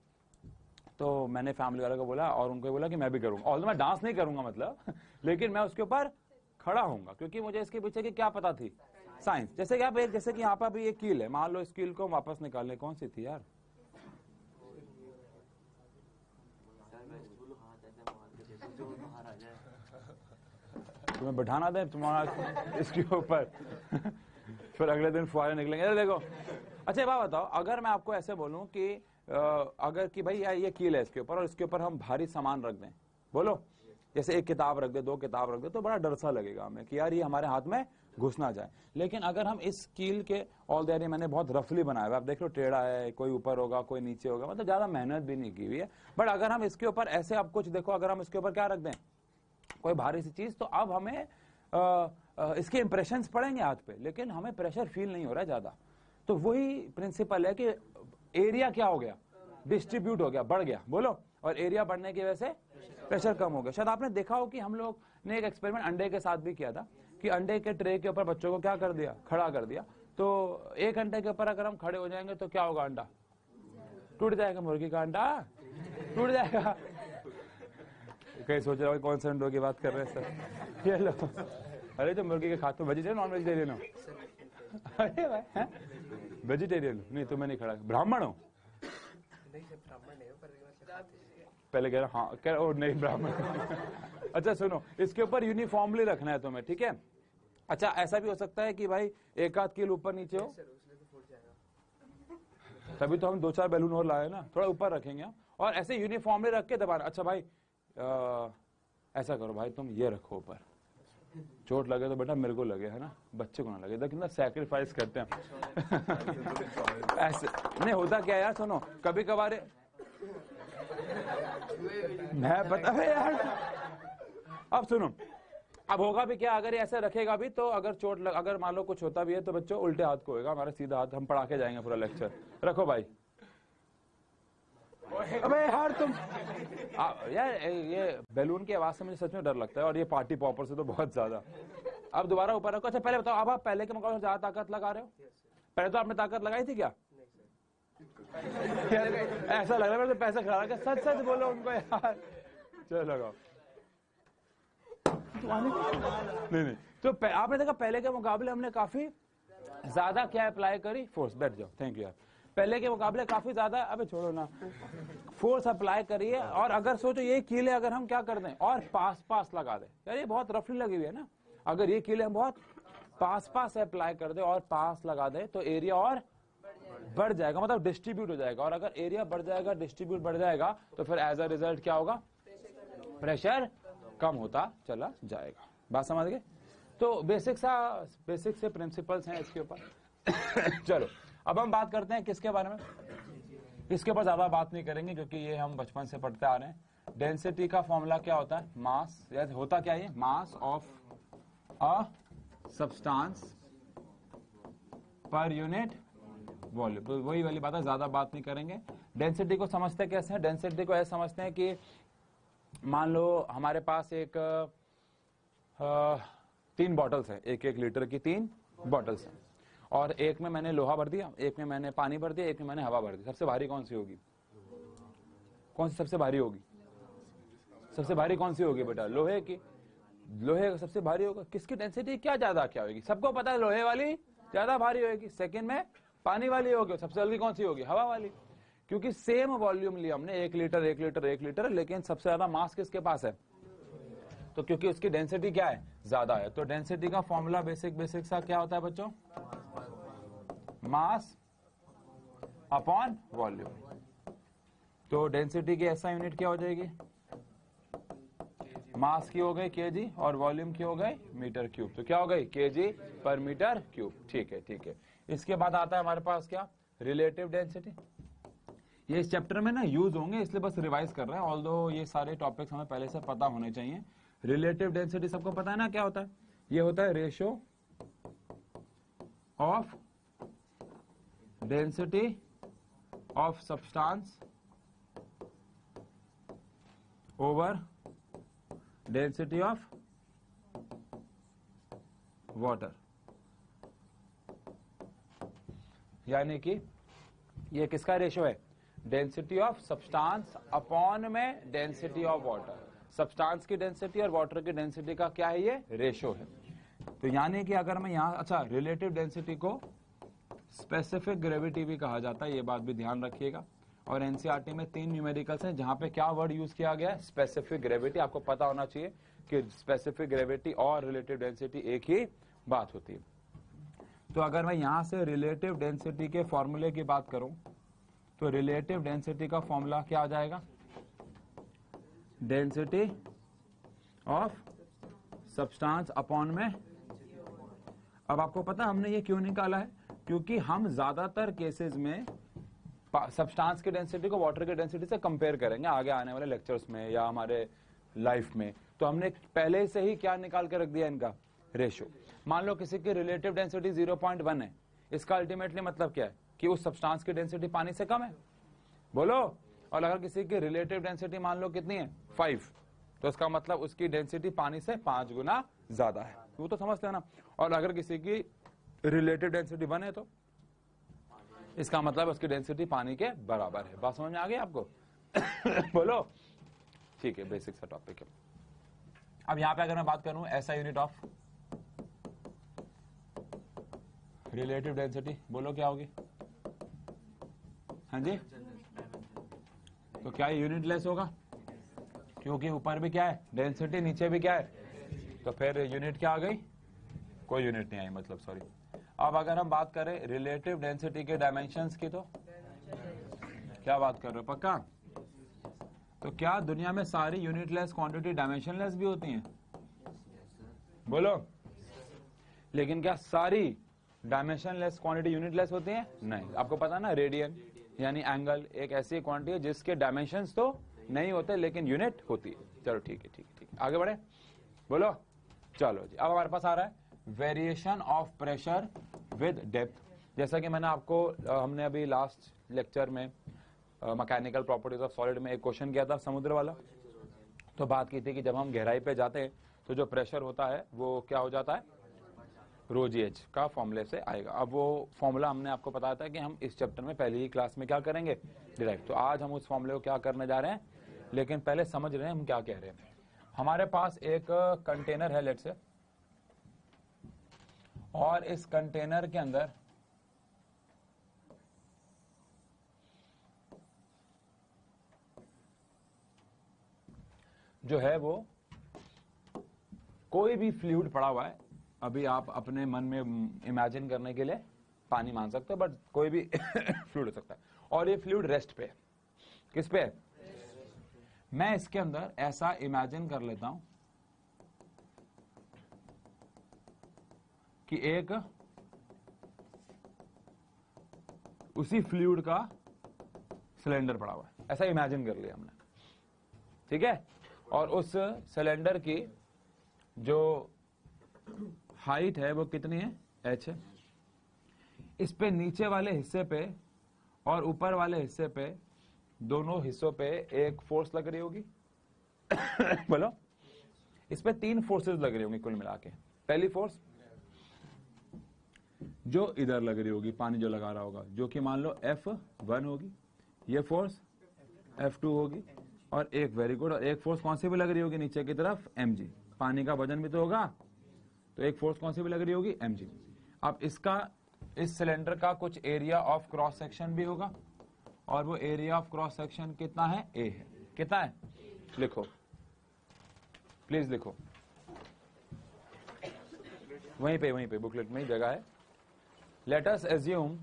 Speaker 1: तो मैंने फैमिली वालों को बोला और उनको बोला कि मैं भी करूंगा, और मैं डांस नहीं करूंगा मतलब, लेकिन मैं उसके ऊपर खड़ा होऊंगा, क्योंकि मुझे इसके पीछे की क्या पता थी, साइंस। जैसे कि आप जैसे कि यहाँ पर भी एक कील है, मान लो इस कील को वापस निकालने, कौन सी थी यार, तुम्हें बैठाना दे तुम्हारा इसके ऊपर, फिर अगले दिन फुहारे निकलेंगे। देखो, अच्छा बात बताओ, अगर मैं आपको ऐसे बोलूं कि अगर कि भाई यार ये कील है इसके ऊपर, और इसके ऊपर हम भारी सामान रख दें, बोलो जैसे एक किताब रख दे, 2 किताब रख दे, तो बड़ा डर सा लगेगा हमें कि यार ये हमारे हाथ में घुस ना जाए। लेकिन अगर हम इस कील के ऑलरेडी मैंने बहुत रफली बनाया हुआ, आप देख लो टेढ़ा है, कोई ऊपर होगा कोई नीचे होगा, मतलब ज्यादा मेहनत भी नहीं की हुई है। बट अगर हम इसके ऊपर ऐसे, अब कुछ देखो, अगर हम इसके ऊपर क्या रख दें, कोई भारी सी चीज, तो अब हमें इसके इंप्रेशंस पड़ेंगे हाथ पे, लेकिन हमें प्रेशर फील नहीं हो रहा है ज्यादा। तो वही प्रिंसिपल है कि एरिया क्या हो गया, डिस्ट्रीब्यूट हो गया, बढ़ गया, बोलो, और एरिया बढ़ने की वजह से प्रेशर कम हो गया। शायद आपने देखा हो कि हम लोग ने एक एक्सपेरिमेंट अंडे के साथ भी किया था, कि अंडे के ट्रे के ऊपर बच्चों को क्या कर दिया, खड़ा कर दिया। तो एक अंडे के ऊपर अगर हम खड़े हो जाएंगे तो क्या होगा, अंडा टूट जाएगा, मुर्गी का अंडा टूट जाएगा। कहीं सोच रहा हूँ कौन से अंडों की बात कर रहे हैं सर, ये लो, अरे तो मुर्गी के खाते, वेजिटेरियन नॉन वेजिटेरियन हो, अरे भाई वेजिटेरियन नहीं, तुम्हें नहीं खड़ा, ब्राह्मण हो, पहले कह रहा हाँ, कह रहा नहीं ब्राह्मण। अच्छा सुनो, इसके ऊपर यूनिफॉर्मली रखना है तुम्हें, ठीक है। अच्छा ऐसा भी हो सकता है कि भाई एक आध कील ऊपर नीचे हो, तभी तो हम 2-4 बैलून और लाए ना, थोड़ा ऊपर रखेंगे, और ऐसे यूनिफॉर्मली रख के दबाना। अच्छा भाई ऐसा करो भाई, तुम ये रखो ऊपर, चोट लगे तो बेटा मेरे को लगे, है ना, बच्चे को ना लगे। कितना सैक्रिफाइस करते हैं ऐसे नहीं होता क्या यार, सुनो कभी कभार मैं पता है यार। अब सुनो, अब होगा भी क्या, अगर ऐसे रखेगा भी तो अगर अगर मान लो कुछ होता भी है तो बच्चों उल्टे हाथ को होगा, हमारा सीधा हाथ, हम पढ़ा के जाएंगे पूरा लेक्चर। रखो भाई। अबे यार तुम यार ये बैलून की आवाज से मुझे सच में डर लगता है, और ये पार्टी पॉपर से तो बहुत ज्यादा। अब दोबारा ऊपर रखो। अच्छा पहले बताओ, अब आप पहले के मुकाबले ज्यादा ताकत लगा रहे हो? पहले तो आपने ताकत लगाई थी क्या? ऐसा लग रहा है तो पैसा खा रहा। सच सच बोलो उनको यार। चलो लगाओ। नहीं तो आपने देखा पहले के मुकाबले हमने काफी ज्यादा क्या अप्लाई करी, फोर्स। बैठ जाओ, थैंक यू यार। पहले के मुकाबले काफी ज्यादा, अबे छोड़ो ना, फोर्स अप्लाई करिए। और अगर सोचो ये कीले अगर हम क्या कर दें और पास पास लगा दें, यार ये बहुत रफली लगी हुई है ना, अगर ये कीले हम बहुत पास पास अप्लाई कर दे और पास लगा दे तो एरिया और बढ़ जाएगा, मतलब डिस्ट्रीब्यूट हो जाएगा। और अगर एरिया बढ़ जाएगा, डिस्ट्रीब्यूट बढ़ जाएगा, तो फिर एज अ रिजल्ट क्या होगा, प्रेशर कम होता चला जाएगा। बात समझ गए? तो बेसिक से प्रिंसिपल्स हैं इसके ऊपर। चलो अब हम बात करते हैं किसके बारे में, इसके ऊपर ज्यादा बात नहीं करेंगे क्योंकि ये हम बचपन से पढ़ते आ रहे हैं। डेंसिटी का फॉर्मूला क्या होता है, मास, या होता क्या है, mass of a substance per unit volume. तो वही वाली बात है, ज्यादा बात नहीं करेंगे। डेंसिटी को समझते कैसे हैं? डेंसिटी को ऐसे समझते हैं कि मान लो हमारे पास एक 3 बॉटल्स हैं, 1-1 लीटर की 3 बॉटल्स हैं, और एक में मैंने लोहा भर दिया, एक में मैंने पानी भर दिया, एक में मैंने हवा भर दी। सबसे भारी कौन सी होगी? कौन सी सबसे भारी होगी? सबसे भारी कौन सी होगी बेटा? लोहे की। लोहे का सबसे भारी होगा। किसकी डेंसिटी क्या ज्यादा क्या होगी? सबको पता है लोहे वाली ज्यादा भारी होगी, सेकंड में पानी वाली होगी, सबसे हल्की कौन सी होगी? हवा वाली। क्योंकि सेम वॉल्यूम लिया हमने, 1 लीटर 1 लीटर 1 लीटर, लेकिन सबसे ज्यादा मास किसके पास है? तो क्योंकि उसकी डेंसिटी क्या है, ज्यादा है। तो डेंसिटी का फॉर्मूला बेसिक सा क्या होता है बच्चों? Mass upon volume. तो डेंसिटी की ऐसा यूनिट क्या हो जाएगी? मास की हो गई केजी और वॉल्यूम की हो गई मीटर क्यूब। तो क्या हो गई? केजी पर मीटर क्यूब। ठीक है। इसके बाद आता है हमारे पास क्या? Relative density. ये इस चैप्टर में ना यूज होंगे, इसलिए बस रिवाइज कर रहे हैं, ऑल्दो ये सारे टॉपिक्स हमें पहले से पता होने चाहिए। रिलेटिव डेंसिटी सबको पता है ना क्या होता है? ये होता है ratio of density of substance over density of water. यानी कि ये किसका रेशियो है? डेंसिटी ऑफ सब्सटेंस अपॉन में डेंसिटी ऑफ वाटर। सब्सटेंस की डेंसिटी और वाटर की डेंसिटी का क्या है? ये रेशियो है। तो यानी कि अगर मैं यहां, अच्छा रिलेटिव डेंसिटी को स्पेसिफिक ग्रेविटी भी कहा जाता है, ये बात भी ध्यान रखिएगा। और एनसीईआरटी में 3 न्यूमेरिकल्स हैं जहां पे क्या वर्ड यूज किया गया है? Specific gravity. आपको पता होना चाहिए कि स्पेसिफिक ग्रेविटी और रिलेटिव डेंसिटी एक ही बात होती है। तो अगर मैं यहां से रिलेटिव डेंसिटी के फॉर्मूले की बात करूं तो रिलेटिव डेंसिटी का फॉर्मूला क्या आ जाएगा? डेंसिटी ऑफ सब्सटेंस अपॉन में। अब आपको पता हमने ये क्यों निकाला है? क्योंकि हम ज्यादातर केसेस में सब्सटेंस की डेंसिटी को वाटर की डेंसिटी से कंपेयर करेंगे आगे आने वाले लेक्चर्स में या हमारे लाइफ में। तो हमने पहले से ही क्या निकाल के रख दिया? इनका रेशियो। मान लो किसी की रिलेटिव डेंसिटी 0.1 है, इसका अल्टीमेटली मतलब क्या है? कि उस सब्सटेंस की डेंसिटी पानी से कम है। बोलो। और अगर किसी की रिलेटिव डेंसिटी मान लो कितनी है? 5, तो इसका मतलब उसकी डेंसिटी पानी से 5 गुना ज्यादा है। वो तो समझ लेना। और अगर किसी की रिलेटिव डेंसिटी 1 है तो इसका मतलब उसकी डेंसिटी पानी के बराबर है। बात समझ में आ गई आपको? बोलो। ठीक है, बेसिक सा टॉपिक है। अब यहां पे अगर मैं बात करूं ऐसा यूनिट ऑफ रिलेटिव डेंसिटी, बोलो क्या होगी? हाँ जी, तो क्या यूनिट लेस होगा? क्योंकि ऊपर भी क्या है? डेंसिटी, नीचे भी क्या है? तो फिर यूनिट क्या आ गई? कोई यूनिट नहीं आई, मतलब सॉरी। अब अगर हम बात करें रिलेटिव डेंसिटी के डायमेंशंस की, तो क्या बात कर रहे हो? पक्का? तो क्या दुनिया में सारी यूनिटलेस क्वांटिटी डायमेंशनलेस भी होती हैं? बोलो। लेकिन क्या सारी dimension less quantity unit less होती है? नहीं। आपको पता ना, रेडियन यानी एंगल एक ऐसी क्वांटिटी है जिसके डायमेंशंस तो नहीं होते लेकिन यूनिट होती है। चलो ठीक है, ठीक है, ठीक है, आगे बढ़े, बोलो। चलो जी, अब हमारे पास आ रहा है variation of pressure with depth. जैसा कि मैंने आपको हमने अभी लास्ट लेक्चर में मैकेनिकल प्रॉपर्टीज ऑफ सॉलिड में एक क्वेश्चन किया था समुद्र वाला, तो बात की थी कि जब हम गहराई पे जाते हैं तो जो प्रेशर होता है वो क्या हो जाता है, रो जी एच का फॉर्मूले से आएगा। अब वो फॉर्मूला हमने आपको बताया था कि हम इस चैप्टर में पहली ही क्लास में क्या करेंगे, डायरेक्ट। तो आज हम उस फॉर्मूले को क्या करने जा रहे हैं, लेकिन पहले समझ रहे हैं हम क्या कह रहे हैं। हमारे पास एक कंटेनर है लेट्स से, और इस कंटेनर के अंदर जो है वो कोई भी फ्लूइड पड़ा हुआ है। अभी आप अपने मन में इमेजिन करने के लिए पानी मान सकते हो, बट कोई भी फ्लूइड हो सकता है। और ये फ्लूइड रेस्ट पे है। किस पे है? मैं इसके अंदर ऐसा इमेजिन कर लेता हूं कि एक उसी फ्लूइड का सिलेंडर पड़ा हुआ है, ऐसा इमेजिन कर लिया हमने, ठीक है। और उस सिलेंडर की जो हाइट है वो कितनी है, h है। इस पे नीचे वाले हिस्से पे और ऊपर वाले हिस्से पे, दोनों हिस्सों पे एक फोर्स लग रही होगी बोलो। इस पे 3 फोर्सेस लग रही होंगी कुल मिला के। पहली फोर्स जो इधर लग रही होगी, पानी जो लगा रहा होगा, जो कि मान लो F1 होगी। ये फोर्स F2 होगी। और एक, वेरी गुड, और एक फोर्स कौन सी भी लग रही होगी नीचे की तरफ, mg। पानी का वजन भी तो होगा, तो एक फोर्स कौन सी भी लग रही होगी, mg। अब इसका, इस सिलेंडर का कुछ एरिया ऑफ क्रॉस सेक्शन भी होगा, और वो एरिया ऑफ क्रॉस सेक्शन कितना है, a है। कितना है, लिखो प्लीज, लिखो वहीं पे बुकलेट में ही जगह है। लेट अस एज्यूम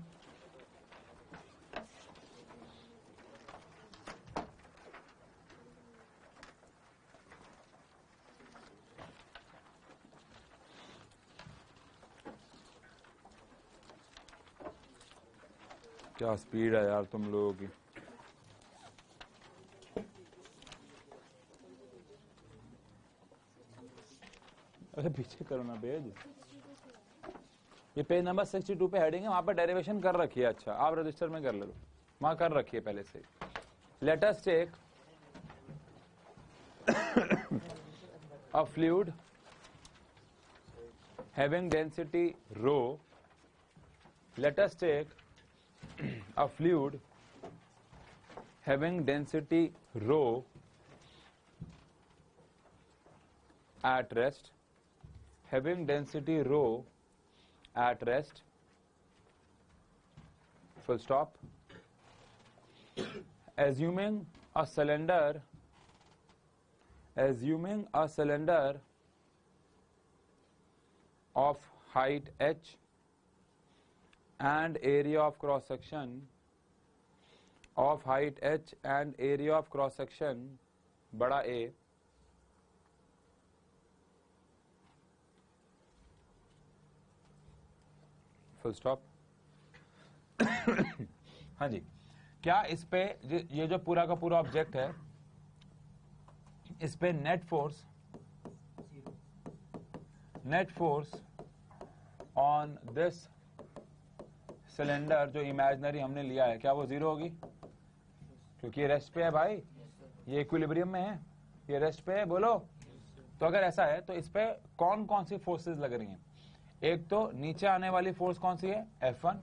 Speaker 1: क्या स्पीड है यार तुम लोगों की। अरे पीछे करो ना पेज, ये पेज नंबर 62 पे हेडिंग है, वहां पर डेरिवेशन कर रखी है। अच्छा, आप रजिस्टर में कर लो, वहां कर रखी है पहले से। Let us take a fluid having density rho. Let us take a fluid having density rho at rest, having density rho at rest, full stop. Assuming a cylinder of height h and area of cross section of height h and area of cross section बड़ा A, full stop. हाँ जी, क्या इस पे ये जो पूरा का पूरा ऑब्जेक्ट है, इस पे net force on this cylinder जो इमेजिनरी हमने लिया है, क्या वो 0 होगी? क्योंकि ये रेस्ट पे है भाई, ये इक्विलिब्रियम में है, ये रेस्ट पे है, बोलो। तो अगर ऐसा है तो इस पे कौन कौन सी फोर्सेस लग रही हैं? एक तो नीचे आने वाली फोर्स कौन सी है, F1,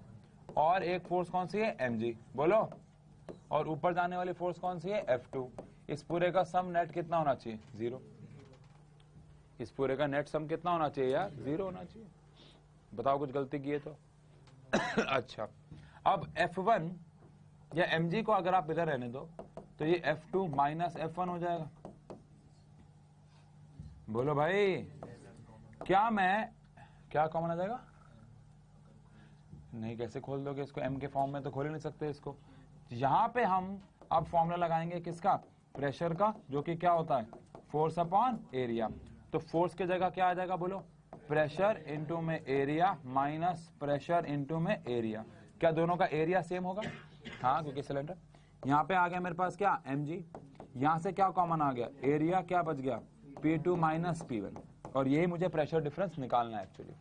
Speaker 1: और एक फोर्स कौन सी है, mg, बोलो। और ऊपर जाने वाली फोर्स कौन सी है, F2। इस पूरे का सम नेट कितना होना चाहिए, 0। इस पूरे का नेट सम कितना होना चाहिए यार, 0 होना चाहिए। बताओ कुछ गलती की है तो अच्छा, अब F1 या mg को अगर आप इधर रहने दो तो ये F2 माइनस F1 हो जाएगा। बोलो भाई, क्या कॉमन आ जाएगा? नहीं, कैसे खोल दोगे इसको, m के फॉर्म में तो खोल ही नहीं सकते इसको। यहां पे हम अब फॉर्मूला लगाएंगे किसका, प्रेशर का, जो कि क्या होता है, फोर्स अपॉन एरिया। तो फोर्स की जगह क्या आ जाएगा, बोलो, प्रेशर इंटू में एरिया माइनस प्रेशर इंटू में एरिया। क्या दोनों का एरिया सेम होगा? हाँ, क्योंकि सिलेंडर। यहाँ पे आ गया मेरे पास क्या mg, यहाँ से क्या कॉमन आ गया, एरिया क्या बच गया P2 माइनस P1, और यही मुझे प्रेशर डिफरेंस निकालना है एक्चुअली।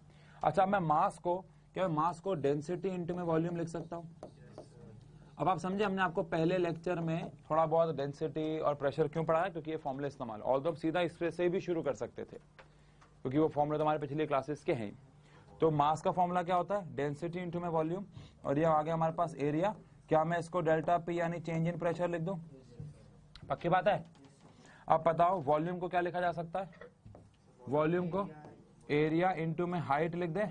Speaker 1: अच्छा, मैं मास को डेंसिटी इंटू में वॉल्यूम लिख सकता हूँ। अब आप समझे, हमने आपको पहले लेक्चर में थोड़ा बहुत डेंसिटी और प्रेशर क्यों पढ़ाया, क्योंकि ये फॉर्मूले इस्तेमाल, ऑल्दो सीधा इससे से भी शुरू कर सकते थे क्योंकि वो फॉर्मूले तो हमारे पिछली क्लासेस के हैं। तो मास का फॉर्मूला क्या होता है, डेंसिटी इंटू में वॉल्यूम, और ये आ गया हमारे पास एरिया। क्या मैं इसको डेल्टा पी यानी चेंज इन प्रेशर लिख दूं? पक्की बात है। अब बताओ वॉल्यूम को क्या लिखा जा सकता है? वॉल्यूम को एरिया इंटू में हाइट लिख दे।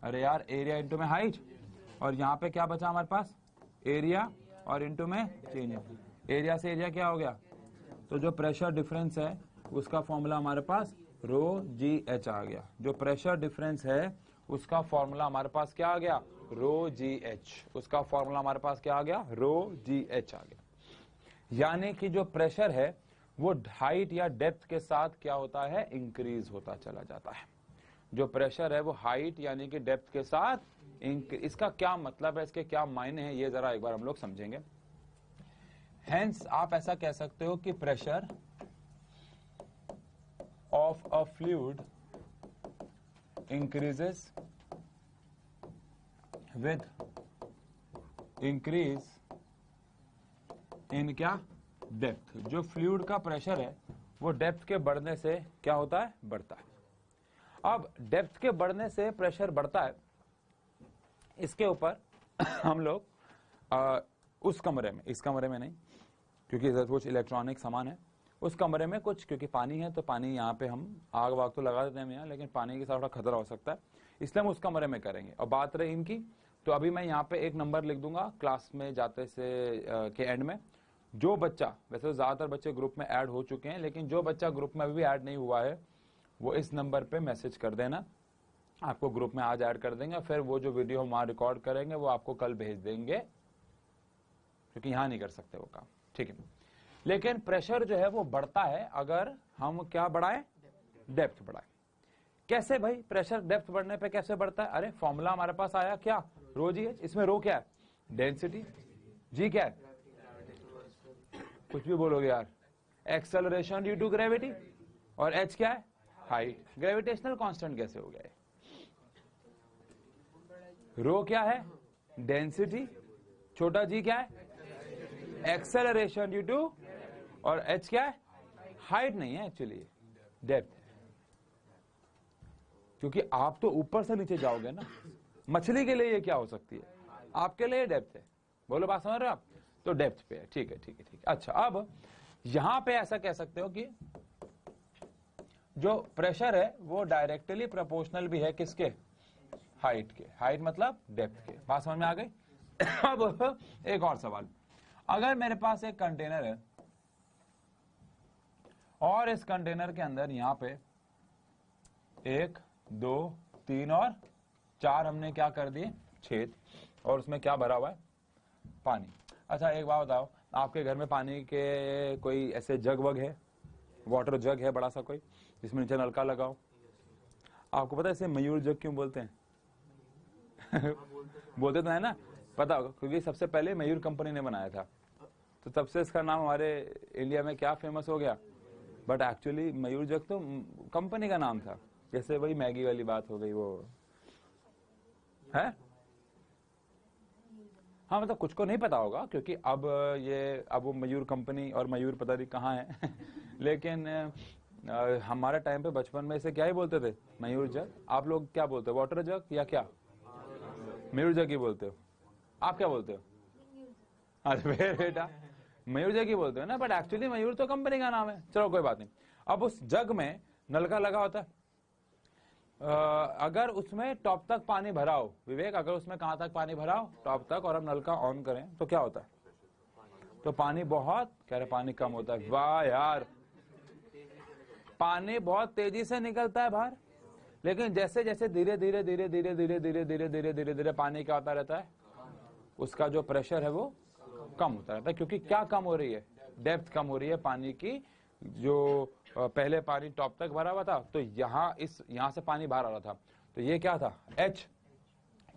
Speaker 1: अरे यार, एरिया इंटू में हाइट, और यहाँ पे क्या बचा हमारे पास, एरिया और इंटू में चेंज। एरिया से एरिया क्या हो गया, तो जो प्रेशर डिफरेंस है उसका फॉर्मूला हमारे पास रो जी एच आ गया। जो प्रेशर डिफरेंस है उसका फॉर्मूला हमारे पास क्या आ गया, रो जी एच। उसका फॉर्मूला हमारे पास क्या आ गया, रो जी एच आ गया। यानी कि जो प्रेशर है वो हाइट या डेप्थ के साथ क्या होता है, इंक्रीज होता चला जाता है। जो प्रेशर है वो हाइट यानी कि डेप्थ के साथ इसका क्या मतलब है, इसके क्या मायने हैं, ये जरा एक बार हम लोग समझेंगे। हेंस आप ऐसा कह सकते हो कि pressure of a fluid increases with increase in क्या, डेप्थ। जो फ्लूइड का प्रेशर है वो डेप्थ के बढ़ने से क्या होता है, बढ़ता है। अब डेप्थ के बढ़ने से प्रेशर बढ़ता है, इसके ऊपर हम लोग उस कमरे में, इस कमरे में नहीं क्योंकि कुछ इलेक्ट्रॉनिक सामान है, उस कमरे में कुछ, क्योंकि पानी है तो पानी यहाँ पे हम आग वाग तो लगा देते हैं यहाँ, लेकिन पानी के साथ थोड़ा खतरा हो सकता है, इसलिए हम उस कमरे में करेंगे। और बात रही इनकी, तो अभी मैं यहाँ पे एक नंबर लिख दूंगा क्लास में जाते से के एंड में। जो बच्चा, वैसे तो ज्यादातर बच्चे ग्रुप में ऐड हो चुके हैं, लेकिन जो बच्चा ग्रुप में अभी भी ऐड नहीं हुआ है वो इस नंबर पे मैसेज कर देना, आपको ग्रुप में आज ऐड कर देंगे। फिर वो जो वीडियो हम वहां रिकॉर्ड करेंगे वो आपको कल भेज देंगे, क्योंकि यहाँ नहीं कर सकते वो काम, ठीक है। लेकिन प्रेशर जो है वो बढ़ता है अगर हम क्या बढ़ाएं, डेप्थ बढ़ाएं। कैसे भाई, प्रेशर डेप्थ बढ़ने पे कैसे बढ़ता है? अरे फॉर्मूला हमारे पास आया क्या, रो जी एच। इसमें रो क्या है, डेंसिटी, जी क्या है, कुछ भी बोलोगे यार, एक्सेलरेशन ड्यू टू ग्रेविटी, और एच क्या है, हाइट। ग्रेविटेशनल कांस्टेंट कैसे हो गया है? रो क्या है, डेंसिटी, छोटा जी क्या है, एक्सेलरेशन ड्यू टू, और एच क्या है, हाइट नहीं है एक्चुअली, डेप्थ है। क्योंकि आप तो ऊपर से नीचे जाओगे ना, मछली के लिए ये क्या हो सकती है, आपके लिए डेप्थ है। बोलो, बात समझ रहे हो आप? तो डेप्थ पे है, ठीक है ठीक है ठीक है। अच्छा, अब यहां पे ऐसा कह सकते हो कि जो प्रेशर है वो डायरेक्टली प्रोपोर्शनल भी है किसके, हाइट के। हाइट मतलब डेप्थ के। बात समझ में आ गई? अब एक और सवाल, अगर मेरे पास एक कंटेनर है और इस कंटेनर के अंदर यहां पे 1 2 3 और 4 हमने क्या कर दिए, छेद, और उसमें क्या भरा हुआ है, पानी। अच्छा एक बात बताओ, आपके घर में पानी के कोई ऐसे जग वग है, वाटर जग है बड़ा सा कोई, जिसमें नीचे नलका लगाओ? आपको पता है इसे मयूर जग क्यों बोलते हैं? बोलते तो है ना, पता होगा, क्योंकि सबसे पहले मयूर कंपनी ने बनाया था, तो तब से इसका नाम हमारे इंडिया में क्या फेमस हो गया। बट एक्चुअली मयूर जग तो कंपनी का नाम था, जैसे वही मैगी वाली बात हो गई वो है। हाँ, मतलब कुछ को नहीं पता होगा, क्योंकि अब वो मयूर कंपनी और मयूर पता नहीं कहाँ है लेकिन हमारे टाइम पे बचपन में इसे क्या ही बोलते थे, मयूर जग। आप लोग क्या बोलते हो, वाटर जग या क्या? मयूर जग ही बोलते हो। आप क्या बोलते हो? अरे फिर बेटा मयूर जग ही बोलते हो ना, बट एक्चुअली मयूर तो कंपनी का नाम है। चलो कोई बात नहीं। अब उस जग में नलका लगा होता है, अगर उसमें टॉप तक पानी भरा हो, विवेक, अगर उसमें कहां तक पानी भरा हो, टॉप तक, और हम नलका ऑन करें तो क्या होता है, तो पानी बहुत, कह रहे पानी कम होता है। वाह यार, पानी बहुत तेजी से निकलता है बाहर, लेकिन जैसे जैसे धीरे धीरे धीरे धीरे धीरे धीरे धीरे धीरे धीरे धीरे पानी क्या होता रहता है, उसका जो प्रेशर है वो कम होता रहता है। क्योंकि क्या कम हो रही है, डेप्थ कम हो रही है पानी की, जो पहले पानी टॉप तक भरा हुआ था, तो यहां से पानी बाहर आ रहा था, तो ये क्या था, एच,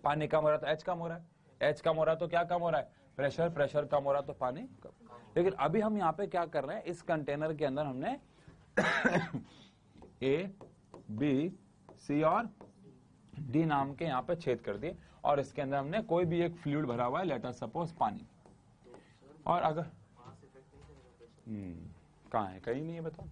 Speaker 1: पानी कम हो रहा था, एच कम हो रहा है, एच कम हो रहा है तो क्या कम हो रहा है, प्रेशर, प्रेशर कम हो रहा है तो पानी कम। लेकिन अभी हम यहाँ पे क्या कर रहे हैं, इस कंटेनर के अंदर हमने ए, बी, सी और डी नाम के यहाँ पे छेद कर दिए, और इसके अंदर हमने कोई भी एक फ्लूइड भरा हुआ है, लेट अस सपोज पानी। और अगर कहाँ है, कहीं नहीं है, बताओ।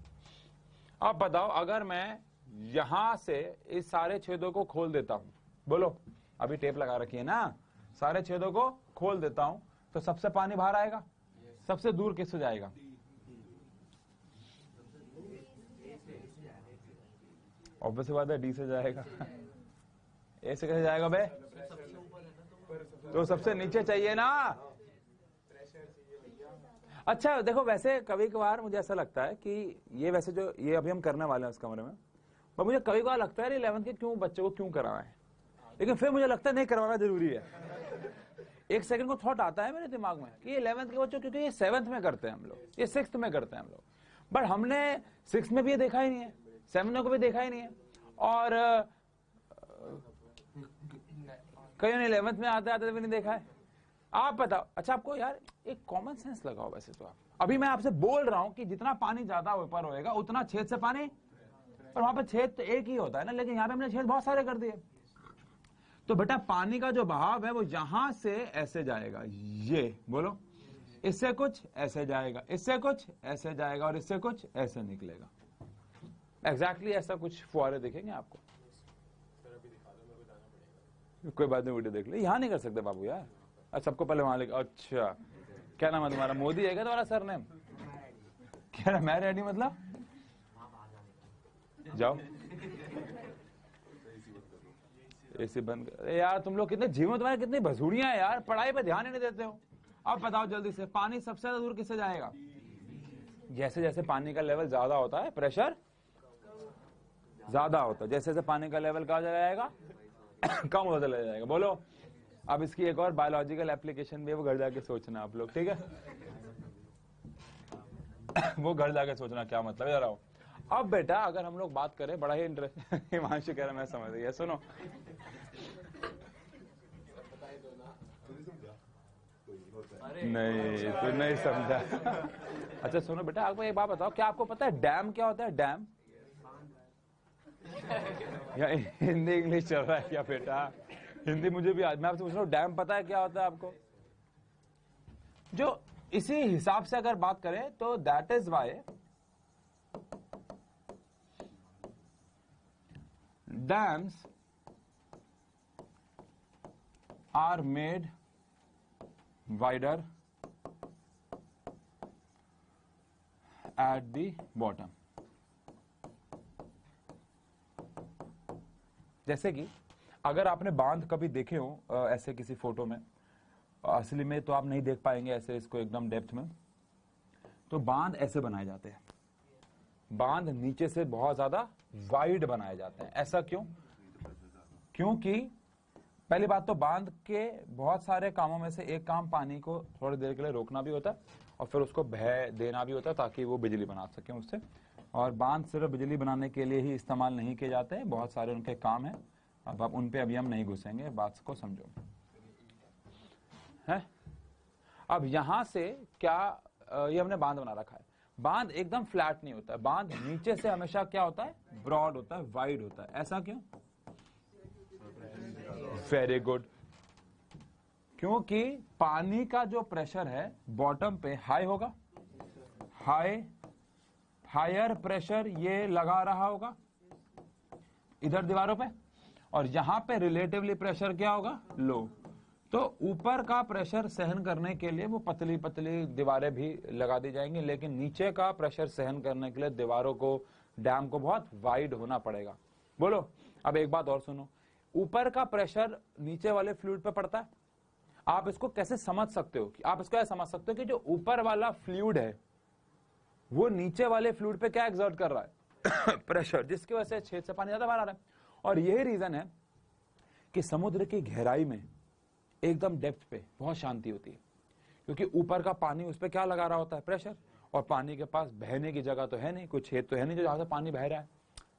Speaker 1: अब बताओ, अगर मैं यहां से इस सारे छेदों को खोल देता हूं, बोलो, अभी टेप लगा रखी है ना, सारे छेदों को खोल देता हूं, तो सबसे पानी बाहर आएगा, सबसे दूर किससे जाएगा, ऑब्वियस बात है, डी से जाएगा। ए से कैसे जाएगा बे, तो सबसे नीचे चाहिए ना। अच्छा देखो, वैसे कभी कभार मुझे ऐसा लगता है कि ये वैसे जो ये अभी हम करने वाले हैं इस कमरे में, पर मुझे कभी कभार लगता है 11th के क्यों बच्चों को क्यों करवाएं, लेकिन फिर मुझे लगता है नहीं करवाना जरूरी है। एक सेकंड को थॉट आता है मेरे दिमाग में कि 11th के बच्चों, क्योंकि ये 7th में करते हैं हम लोग, ये 6th में करते हैं हम लोग, बट हमने 6th में भी ये देखा ही नहीं है, 7th को भी देखा ही नहीं है, और कहीं ने 11th में आते आते भी नहीं देखा है। आप बताओ, अच्छा आपको यार एक कॉमन सेंस लगाओ, वैसे तो आप, अभी मैं आपसे बोल रहा हूं कि जितना पानी ज्यादा ऊपर होएगा उतना छेद से पानी, और वहां पर छेद तो एक ही होता है ना, लेकिन यहाँ पे हमने छेद बहुत सारे कर दिए। तो बेटा पानी का जो बहाव है वो यहां से ऐसे जाएगा, ये बोलो, इससे कुछ ऐसे जाएगा, इससे कुछ ऐसे जाएगा, और इससे कुछ ऐसे निकलेगा। एग्जैक्टली ऐसा कुछ फुहारे दिखेंगे आपको। कोई बात नहीं, वीडियो देख ले, यहाँ नहीं कर सकते बाबू यार। अच्छा, सबको पहले वहां लेकर, अच्छा क्या नाम है तुम्हारा, मोदी है क्या तुम्हारा सर नेम, कह रहा मैं रेडी, मतलब जाओ एसी बंद कर। यार तुम लोग कितने जीवन, तुम्हारे कितनी भसूड़ियां हैं यार, पढ़ाई पे ध्यान ही नहीं देते हो। अब बताओ जल्दी से, पानी सबसे ज्यादा दूर किससे जाएगा, जैसे जैसे पानी का लेवल ज्यादा होता है प्रेशर ज्यादा होता है, जैसे जैसे पानी का लेवल कहा जाएगा कम होता चला जाएगा। बोलो, अब इसकी एक और बायोलॉजिकल एप्लीकेशन भी है, वो घर जाके सोचना आप लोग, ठीक है। वो घर जाके सोचना क्या मतलब है, जरा। अब बेटा अगर हम लोग बात करें, बड़ा ही इंटरेस्ट हिमांशु कह रहा मैं समझ गया, सुनो। नहीं तू नहीं समझा। अच्छा सुनो बेटा, आपको एक बात बताओ, क्या आपको पता है डैम क्या होता है, डैम, या हिंदी इंग्लिश चल रहा है क्या बेटा, हिंदी मुझे भी आज, मैं आपसे पूछ रहा हूँ, डैम पता है क्या होता है आपको। जो इसी हिसाब से अगर बात करें तो that is why dams are made wider at the bottom। जैसे कि अगर आपने बांध कभी देखे हो ऐसे किसी फोटो में, असली में तो आप नहीं देख पाएंगे ऐसे इसको एकदम डेप्थ में, तो बांध ऐसे बनाए जाते हैं, बांध नीचे से बहुत ज्यादा वाइड बनाए जाते हैं। ऐसा क्यों, क्योंकि पहली बात तो बांध के बहुत सारे कामों में से एक काम पानी को थोड़ी देर के लिए रोकना भी होता है, और फिर उसको बह देना भी होता है ताकि वो बिजली बना सके उससे। और बांध सिर्फ बिजली बनाने के लिए ही इस्तेमाल नहीं किए जाते हैं, बहुत सारे उनके काम है। अब उन पे अभी हम नहीं घुसेंगे, बात को समझो है। अब यहां से क्या, ये हमने बांध बना रखा है, बांध एकदम फ्लैट नहीं होता है, बांध नीचे से हमेशा क्या होता है, ब्रॉड होता है, वाइड होता है। ऐसा क्यों, वेरी गुड, क्योंकि पानी का जो प्रेशर है बॉटम पे हाई होगा, हायर प्रेशर ये लगा रहा होगा इधर दीवारों पे, और यहां पे रिलेटिवली प्रेशर क्या होगा, लो। तो ऊपर का प्रेशर सहन करने के लिए वो पतली पतली दीवारें भी लगा दी जाएंगी, लेकिन नीचे का प्रेशर सहन करने के लिए दीवारों को, डैम को बहुत वाइड होना पड़ेगा। बोलो, अब एक बात और सुनो, ऊपर का प्रेशर नीचे वाले फ्लूइड पे पड़ता है। आप इसको कैसे समझ सकते हो, कि आप इसको ऐसे समझ सकते हो कि जो ऊपर वाला फ्लूइड है वो नीचे वाले फ्लूइड पे क्या एक्सर्ट कर रहा है प्रेशर, जिसकी वजह से छेद से पानी ज्यादा बाहर आ रहा है। और यही रीजन है कि समुद्र की गहराई में एकदम डेप्थ पे बहुत शांति होती है, क्योंकि ऊपर का पानी उस पर क्या लगा रहा होता है, प्रेशर, और पानी के पास बहने की जगह तो है नहीं, कोई छेद तो है नहीं जो जहां से पानी बह रहा है।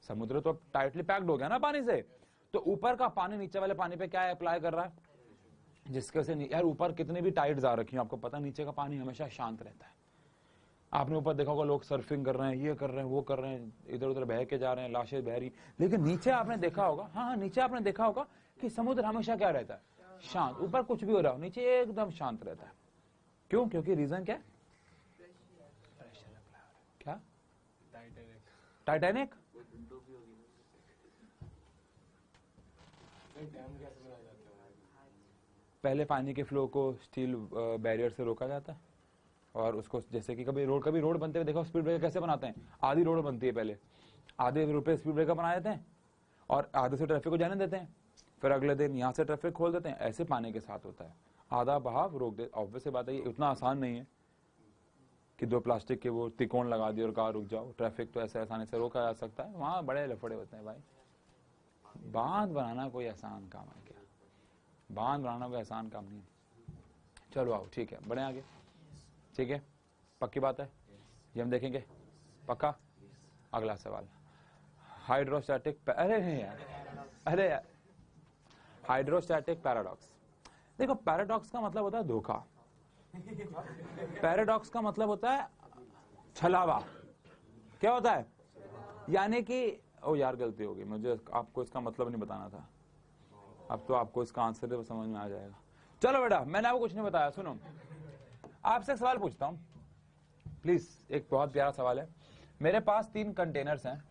Speaker 1: समुद्र तो टाइटली पैक्ड हो गया ना पानी से, तो ऊपर का पानी नीचे वाले पानी पे क्या अप्लाई कर रहा है, जिसके से यार ऊपर कितनी भी टाइट जा रखी है आपको पता, नीचे का पानी हमेशा शांत रहता है। आपने ऊपर देखा होगा लोग सर्फिंग कर रहे हैं, ये कर रहे हैं, वो कर रहे हैं, इधर उधर बह के जा रहे हैं, लाशें बह रही, लेकिन नीचे आपने देखा होगा, हाँ नीचे आपने देखा होगा कि समुद्र हमेशा क्या रहता है, शांत। ऊपर कुछ भी हो रहा हो, नीचे एकदम शांत रहता है। क्यों? क्योंकि रीजन क्या है? क्या? टाइटैनिक। पहले पानी के फ्लो को स्टील बैरियर से रोका जाता है, और उसको जैसे कि कभी रोड बनते हुए देखो, स्पीड ब्रेकर कैसे बनाते हैं, आधी रोड बनती है पहले, आधे रुपए स्पीड ब्रेकर बना देते हैं और आधे से ट्रैफिक को जाने देते हैं, फिर अगले दिन यहाँ से ट्रैफिक खोल देते हैं। ऐसे पानी के साथ होता है, आधा बहाव रोक दे। ऑब्वियस बात है, ये उतना आसान नहीं है कि 2 प्लास्टिक के वो त्रिकोण लगा दिए और कार रुक जाओ। ट्रैफिक तो ऐसे आसानी से रोका जा सकता है, वहां बड़े लफड़े होते हैं भाई। बांध बनाना कोई आसान काम है क्या? बांध बनाना कोई आसान काम नहीं है। चलो आओ, ठीक है, बढ़े आगे, ठीक है, पक्की बात है, ये हम देखेंगे पक्का। अगला सवाल, हाइड्रोस्टैटिक, अरे नहीं यार, अरे यार, हाइड्रोस्टैटिक पैराडॉक्स। देखो, पैराडॉक्स का मतलब होता है धोखा, पैराडॉक्स का मतलब होता है छलावा। क्या होता है? यानी कि ओ यार गलती होगी, मुझे आपको इसका मतलब नहीं बताना था, अब तो आपको इसका आंसर समझ में आ जाएगा। चलो बेटा, मैंने आपको कुछ नहीं बताया, सुनो, आपसे एक सवाल पूछता हूं प्लीज, एक बहुत प्यारा सवाल है। मेरे पास 3 कंटेनर्स हैं,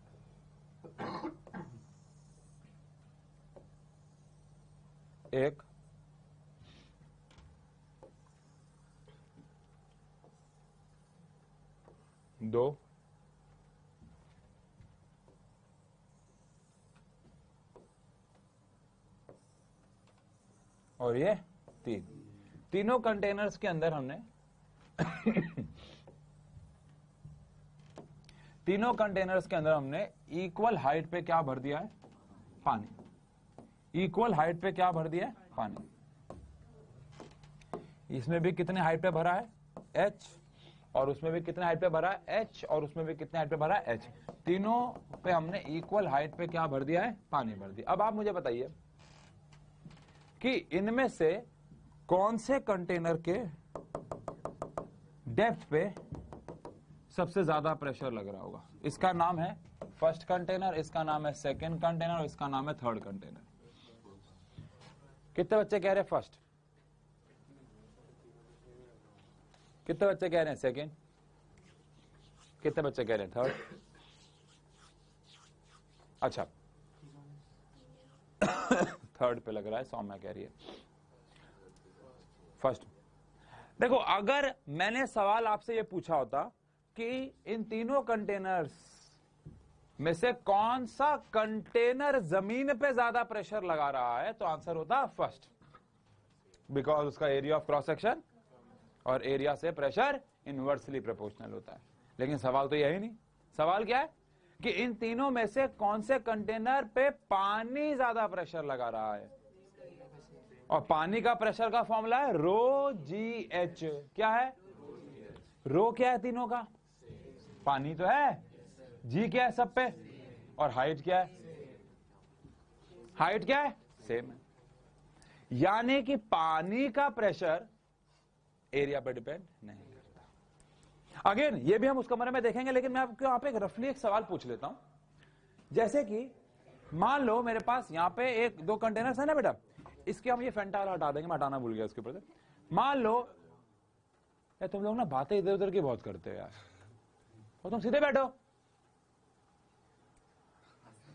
Speaker 1: एक, दो, और ये 3। तीनों कंटेनर्स के अंदर हमने तीनों कंटेनर्स के अंदर हमने इक्वल हाइट पे क्या भर दिया है? पानी। इक्वल हाइट पे क्या भर दिया है? पानी। इसमें भी कितने हाइट पे भरा है? H, और उसमें भी कितने हाइट पे भरा है? H, और उसमें भी कितने हाइट पे भरा है? H। तीनों पे हमने इक्वल हाइट पे क्या भर दिया है? पानी भर दिया। अब आप मुझे बताइए कि इनमें से कौन से कंटेनर के डेप्थ पे सबसे ज्यादा प्रेशर लग रहा होगा? इसका नाम है फर्स्ट कंटेनर, इसका नाम है सेकंड कंटेनर, और इसका नाम है थर्ड कंटेनर। कितने बच्चे कह रहे हैं फर्स्ट? कितने बच्चे कह रहे हैं सेकंड? कितने बच्चे कह रहे हैं थर्ड? अच्छा, थर्ड पे लग रहा है, सौम्या कह रही है फर्स्ट। देखो, अगर मैंने सवाल आपसे ये पूछा होता कि इन तीनों कंटेनर्स में से कौन सा कंटेनर जमीन पे ज्यादा प्रेशर लगा रहा है, तो आंसर होता फर्स्ट, बिकॉज उसका एरिया ऑफ क्रॉस सेक्शन और एरिया से प्रेशर इनवर्सली प्रोपोर्शनल होता है। लेकिन सवाल तो यही नहीं, सवाल क्या है कि इन तीनों में से कौन से कंटेनर पे पानी ज्यादा प्रेशर लगा रहा है, और पानी का प्रेशर का फॉर्मूला है रो जी एच। क्या है? रो क्या है तीनों का? पानी तो है, जी क्या है सब पे, और हाइट क्या है? हाइट क्या है? सेम है। यानी कि पानी का प्रेशर एरिया पर डिपेंड नहीं करता। अगेन ये भी हम उस कमरे में देखेंगे, लेकिन मैं आपको यहां पे एक रफली एक सवाल पूछ लेता हूं। जैसे कि मान लो मेरे पास यहां पे 1-2 कंटेनर्स है ना बेटा, इसके हम ये फेंटाल हटा देंगे, मैं हटाना भूल गया उसके ऊपर। मान लो तुम लोग ना बातें इधर उधर की बहुत करते हो यार, और तुम सीधे बैठो,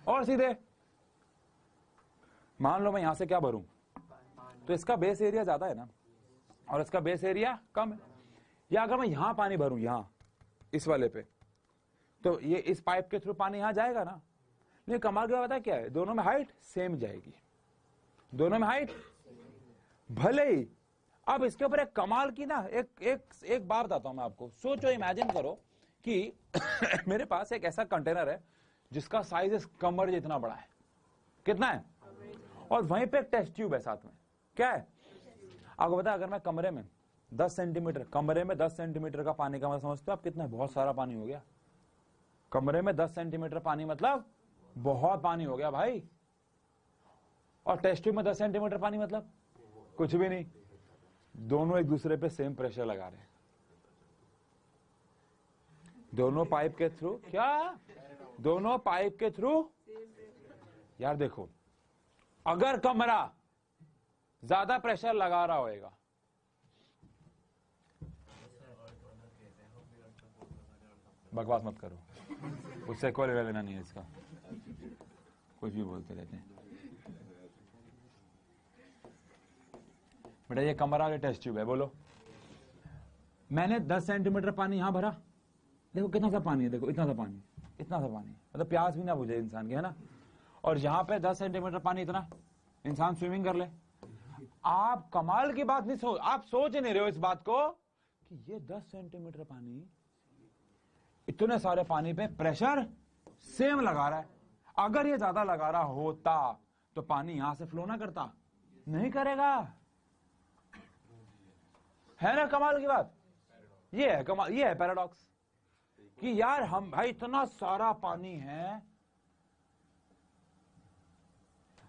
Speaker 1: और सीधे। मान लो मैं यहां से क्या भरूं, तो इसका बेस एरिया ज्यादा है ना, और इसका बेस एरिया कम है। या अगर मैं यहां पानी भरूं, यहां इस वाले पे, तो ये इस पाइप के थ्रू पानी यहां जाएगा ना। लेकिन कमाल की बात पता क्या है, दोनों में हाइट सेम जाएगी, दोनों में हाइट भले ही। अब इसके ऊपर एक कमाल की ना एक बात बताता हूं मैं आपको। सोचो, इमेजिन करो कि मेरे पास एक ऐसा कंटेनर है जिसका साइज इस कमर जितना बड़ा है। कितना है? और वहीं पे एक टेस्ट ट्यूब है साथ में। क्या है? आपको पता है, अगर मैं कमरे में 10 सेंटीमीटर, कमरे में 10 सेंटीमीटर का पानी का मतलब समझते हो आप कितना? बहुत सारा पानी हो गया। कमरे में 10 सेंटीमीटर पानी मतलब बहुत पानी हो गया भाई। और टेस्ट ट्यूब में 10 सेंटीमीटर पानी मतलब कुछ भी नहीं। दोनों एक दूसरे पे सेम प्रेशर लगा रहे हैं, दोनों पाइप के थ्रू। क्या? दोनों पाइप के थ्रू। यार देखो, अगर कमरा ज्यादा प्रेशर लगा रहा होगा, बकवास मत करो, उससे कोई लेना देना नहीं है इसका, कुछ भी बोलते रहते हैं। बेटा ये कमरा वाले टेस्ट ट्यूब है, बोलो। मैंने 10 सेंटीमीटर पानी यहां भरा, देखो कितना सा पानी है, देखो इतना सा पानी, इतना सा पानी, मतलब प्यास भी ना बुझे इंसान के, है ना। और यहां पे 10 सेंटीमीटर पानी, इतना इंसान स्विमिंग कर ले। आप कमाल की बात नहीं आप सोच नहीं रहे हो इस बात को कि ये 10 सेंटीमीटर पानी इतने सारे पानी पे प्रेशर सेम लगा रहा है। अगर ये ज्यादा लगा रहा होता तो पानी यहां से फ्लो ना करता? नहीं करेगा, है ना कमाल की बात। ये है कमाल, ये है पैराडॉक्स कि यार हम भाई इतना सारा पानी है,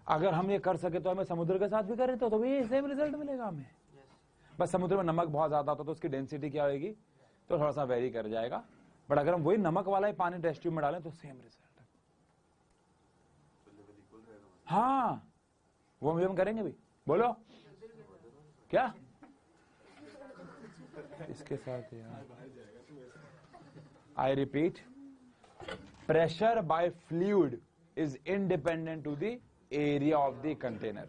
Speaker 1: अगर हम ये कर सके तो हमें समुद्र के साथ भी करें तो भी सेम रिजल्ट मिलेगा हमें। बस समुद्र में नमक बहुत ज्यादा होता तो उसकी डेंसिटी क्या होगी, तो थोड़ा सा वेरी कर जाएगा। बट अगर हम वही नमक वाला ही पानी टेस्ट ट्यूब में डालें तो सेम रिजल्ट है। हाँ, वो हम करेंगे भी, बोलो क्या इसके साथ यार। I repeat, pressure by fluid is independent to the area of the container.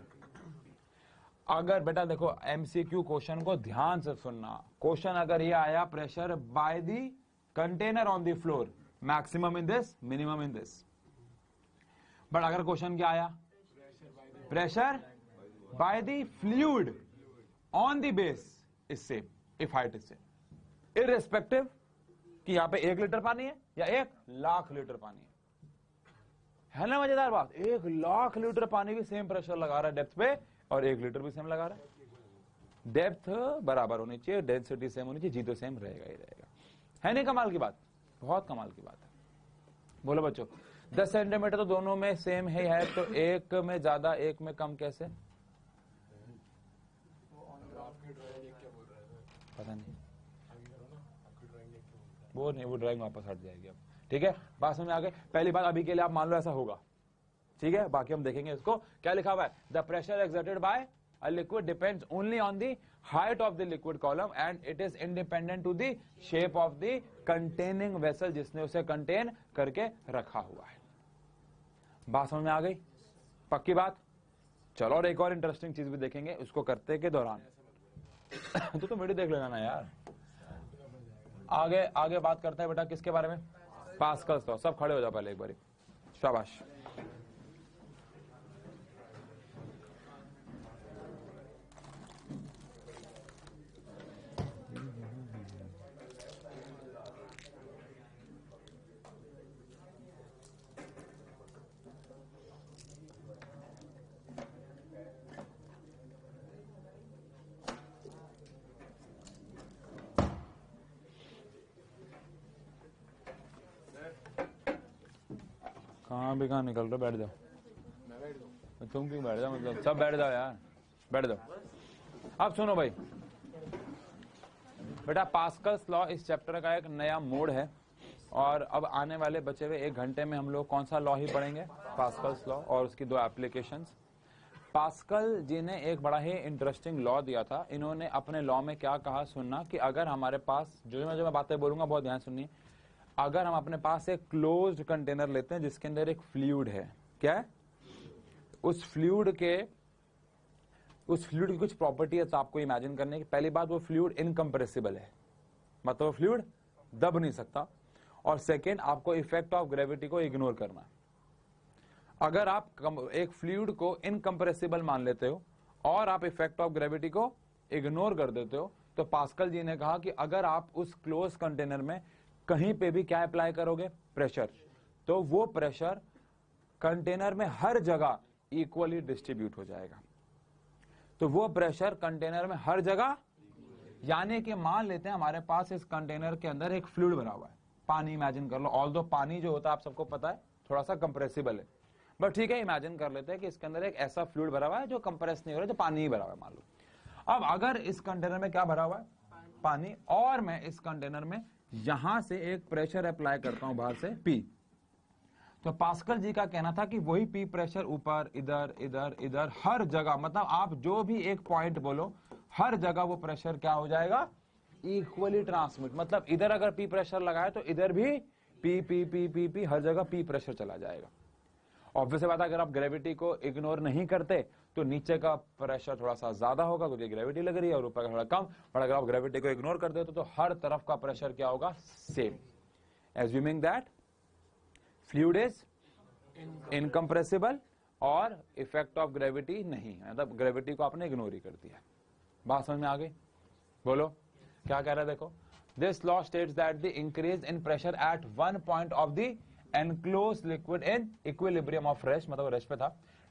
Speaker 1: अगर बेटा देखो एमसीक्यू क्वेश्चन को ध्यान से सुनना, क्वेश्चन अगर ये आया pressure by the container on the floor, maximum in this, minimum in this. But अगर क्वेश्चन क्या आया, pressure by the fluid on the base is same if height is same, irrespective कि यहां पे 1 लीटर पानी है या 1 लाख लीटर पानी है ना। मजेदार बात, 1 लाख लीटर पानी भी सेम प्रेशर लगा रहा है डेप्थ पे, और 1 लीटर भी सेम लगा रहा है। डेप्थ बराबर होनी चाहिए, डेंसिटी सेम होनी चाहिए, जी तो सेम रहेगा ही रहेगा। है नहीं कमाल की बात? बहुत कमाल की बात है। बोलो बच्चों, 10 सेंटीमीटर तो दोनों में सेम है तो एक में ज्यादा एक में कम कैसे? पता नहीं, वो नहीं, वो ड्राइंग वापस हट जाएगी अब। ठीक है, बात समझ में आ गई। पहली बात, अभी के लिए आप मान लो ऐसा होगा, ठीक है, बाकी हम देखेंगे इसको। क्या लिखा हुआ है, the pressure exerted by a liquid depends only on the height of the liquid column and it is independent to the shape of the containing vessel, जिसने उसे कंटेन करके रखा हुआ है। बात समझ में आ गई? पक्की बात। चलो और एक और इंटरेस्टिंग चीज भी देखेंगे उसको करते के दौरान। तो वीडियो देख लेना ना यार। आगे आगे बात करते हैं बेटा किसके बारे में, पास्कल्स लॉ। सब खड़े हो जाओ पहले एक बारी, शाबाश। कहाँ निकल रहे, बैठ जाओ। तुम क्यों बैठ जाओ, मतलब सब बैठ जाओ यार, बैठ जाओ। अब सुनो भाई बेटा, पास्कल्स लॉ इस चैप्टर का एक नया मोड है, और अब आने वाले बचे हुए 1 घंटे में हम लोग कौन सा लॉ ही पढ़ेंगे, पास्कल्स लॉ और उसकी 2 एप्लीकेशंस। पास्कल जी ने एक बड़ा ही इंटरेस्टिंग लॉ दिया था। इन्होंने अपने लॉ में क्या कहा सुनना, कि अगर हमारे पास जो मैं बातें बोलूंगा बहुत ध्यान सुनिए। अगर हम अपने पास एक क्लोज्ड कंटेनर लेते हैं जिसके अंदर एक फ्लूइड है, क्या है, उस फ्लूइड की कुछ प्रॉपर्टी है आपको इमेजिन करने की। पहली बात, वो फ्लूइड इनकम्प्रेसिबल है, मतलब वो फ्लूइड दब नहीं सकता। और सेकेंड, आपको इफेक्ट ऑफ ग्रेविटी को इग्नोर करना है। अगर आप एक फ्लूइड को इनकम्प्रेसिबल मान लेते हो और आप इफेक्ट ऑफ ग्रेविटी को इग्नोर कर देते हो, तो पास्कल जी ने कहा कि अगर आप उस क्लोज कंटेनर में कहीं पे भी क्या अप्लाई करोगे, प्रेशर, तो वो प्रेशर कंटेनर में हर जगह इक्वली डिस्ट्रीब्यूट हो जाएगा। तो वो प्रेशर कंटेनर में हर जगह यानी कि मान लेते हैं हमारे पास इस कंटेनर के अंदर एक फ्लूइड भरा हुआ है, पानी इमेजिन कर लो। ऑल्दो पानी जो होता है आप सबको पता है थोड़ा सा कंप्रेसिबल है, बट ठीक है इमेजिन कर लेते हैं कि इसके अंदर एक ऐसा फ्लूइड भरा हुआ है जो कंप्रेस नहीं हो रहा, जो पानी ही भरा हुआ है मान लो। अब अगर इस कंटेनर में क्या भरा हुआ है, पानी, और मैं इस कंटेनर में यहां से एक प्रेशर अप्लाई करता हूं बाहर से P, तो पास्कल जी का कहना था कि वही P प्रेशर ऊपर इधर इधर इधर हर जगह, मतलब आप जो भी एक पॉइंट बोलो हर जगह वो प्रेशर क्या हो जाएगा, इक्वली ट्रांसमिट। मतलब इधर अगर P प्रेशर लगाए तो इधर भी P P P P P हर जगह P प्रेशर चला जाएगा। ऑब्वियस बात है अगर आप ग्रेविटी को इग्नोर नहीं करते तो नीचे का प्रेशर थोड़ा सा ज्यादा होगा क्योंकि ग्रेविटी लग रही है, और ऊपर का थोड़ा कम। और अगर आप ग्रेविटी को इग्नोर कर देते तो हर तरफ का प्रेशर क्या होगा, same. Assuming that fluid is incompressible और इफेक्ट ऑफ ग्रेविटी नहीं है, मतलब ग्रेविटी को आपने इग्नोर ही कर दिया। बात समझ में आ गई? बोलो क्या कह रहा है, देखो this law states that the increase in pressure at one point of the enclosed liquid in equilibrium of rest, मतलब रेस्ट पे था,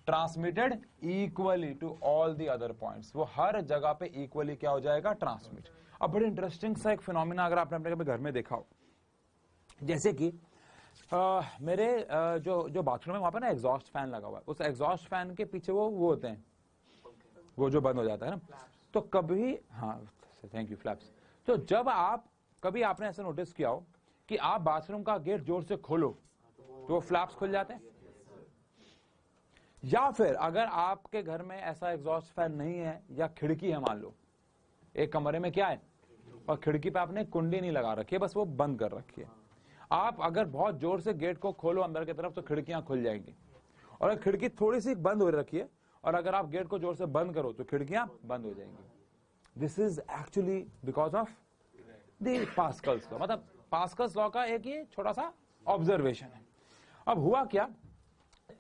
Speaker 1: transmitted equally to all the other points, वो हर जगह पे इक्वली क्या हो जाएगा, ट्रांसमिट। अब बड़ी इंटरेस्टिंग सा एक फिनोमिना अगर आपने अपने घर में देखा हो, जैसे कि मेरे जो बाथरूम है वहां पर ना एग्जॉस्ट फैन लगा हुआ है, उस एग्जॉस्ट फैन के पीछे वो होते हैं, वो जो बंद हो जाता है ना, तो कभी, हाँ थैंक यू, फ्लैप्स। तो जब आप कभी आपने ऐसा नोटिस किया हो कि आप बाथरूम का गेट जोर से खोलो तो वो फ्लैप्स खुल जाते हैं, या फिर अगर आपके घर में ऐसा एग्जॉस्ट फैन नहीं है या खिड़की है, मान लो एक कमरे में क्या है और खिड़की पे आपने कुंडी नहीं लगा रखी है, बस वो बंद कर रखी है, आप अगर बहुत जोर से गेट को खोलो अंदर की तरफ तो खिड़कियां खुल जाएंगी, और अगर खिड़की थोड़ी सी बंद हो रखी है और अगर आप गेट को जोर से बंद करो तो खिड़कियां बंद हो जाएंगी। This is actually because of the Pascal's law, मतलब पास्कल्स लॉ का एक ये छोटा सा ऑब्जर्वेशन है। अब हुआ क्या,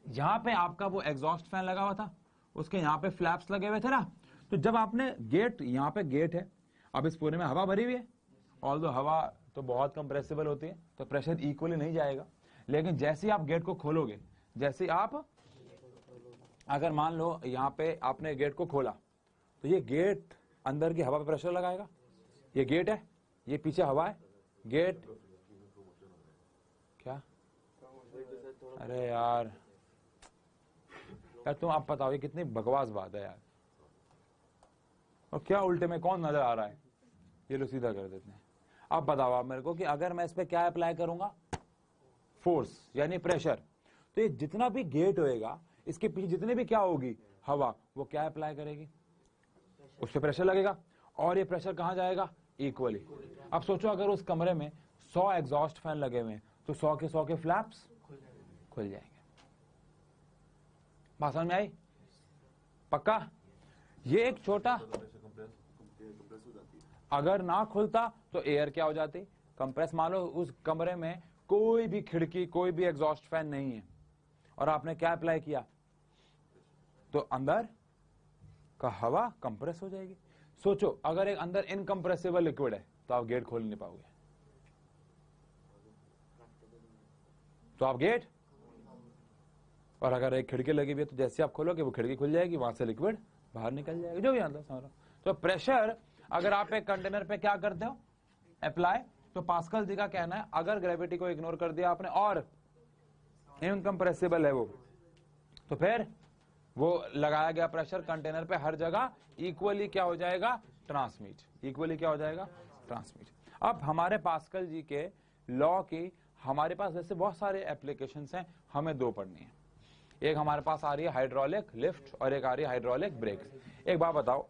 Speaker 1: यहां पे आपका वो एग्जॉस्ट फैन लगा हुआ था, उसके यहां पे फ्लैप्स लगे हुए थे ना, तो जब आपने गेट, यहां पे गेट है, अब इस पूरे में हवा भरी हुई है, ऑल्दो हवा तो बहुत कंप्रेसिबल होती है तो प्रेशर इक्वली नहीं जाएगा, लेकिन जैसे आप गेट को खोलोगे, जैसे आप अगर मान लो यहां पे आपने गेट को खोला तो ये गेट अंदर की हवा पे प्रेशर लगाएगा, ये गेट है, ये पीछे हवा है, गेट क्या, अरे यार तुम आप बताओ ये कितनी बकवास बात है यार, और क्या उल्टे में कौन नजर आ रहा है, ये लो सीधा कर देते हैं। अब बताओ आप मेरे को कि अगर मैं इस पे क्या अप्लाई करूंगा, फोर्स यानी प्रेशर, तो ये जितना भी गेट होएगा इसके पीछे जितने भी क्या होगी हवा, वो क्या अप्लाई करेगी, उस पर प्रेशर लगेगा, और ये प्रेशर कहां जाएगा, इक्वली। अब सोचो अगर उस कमरे में 100 एग्जॉस्ट फैन लगे हुए हैं तो 100 के फ्लैप्स खुल जाएंगे। बात समझ में आई? पक्का? ये एक छोटा, अगर ना खुलता तो एयर क्या हो जाती, कंप्रेस। मान लो उस कमरे में कोई भी खिड़की, कोई भी एग्जॉस्ट फैन नहीं है और आपने क्या अप्लाई किया, तो अंदर का हवा कंप्रेस हो जाएगी। सोचो अगर एक अंदर इनकंप्रेसिबल लिक्विड है तो आप गेट खोल नहीं पाओगे, तो आप गेट, और अगर एक खिड़की लगी हुई है तो जैसे आप खोलोगे वो खिड़की खुल जाएगी, वहां से लिक्विड बाहर निकल जाएगा, जो भी अंदर समझ। तो प्रेशर अगर आप एक कंटेनर पे क्या करते हो, अप्लाई, तो पास्कल जी का कहना है अगर ग्रेविटी को इग्नोर कर दिया आपने और इनकंप्रेसिबल है वो, तो फिर वो लगाया गया प्रेशर कंटेनर पे हर जगह इक्वली क्या हो जाएगा, ट्रांसमिट, इक्वली क्या हो जाएगा, ट्रांसमिट। अब हमारे पास्कल जी के लॉ की हमारे पास वैसे बहुत सारे एप्लीकेशंस हैं, हमें दो पढ़नी है। एक हमारे पास आ रही है हाइड्रोलिक लिफ्ट और एक आ रही है हाइड्रोलिक ब्रेक। एक बात बताओ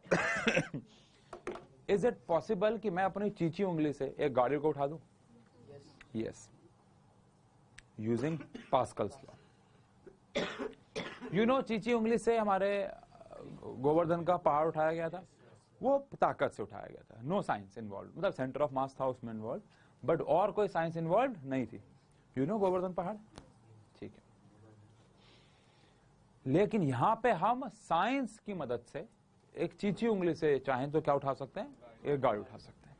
Speaker 1: इज इट पॉसिबल कि मैं अपनी चीची उंगली से एक गाड़ी को उठा दूं? Yes, using Pascal's law. You know चीची उंगली से हमारे गोवर्धन का पहाड़ उठाया गया था, वो ताकत से उठाया गया था, नो साइंस इन्वॉल्व, मतलब सेंटर ऑफ मास था उसमें इन्वॉल्व, बट और कोई साइंस इन्वॉल्व नहीं थी। यू नो गोवर्धन पहाड़, ठीक है। लेकिन यहां पे हम साइंस की मदद से एक चीची उंगली से चाहें तो क्या उठा सकते हैं, एक गाड़ी उठा सकते हैं।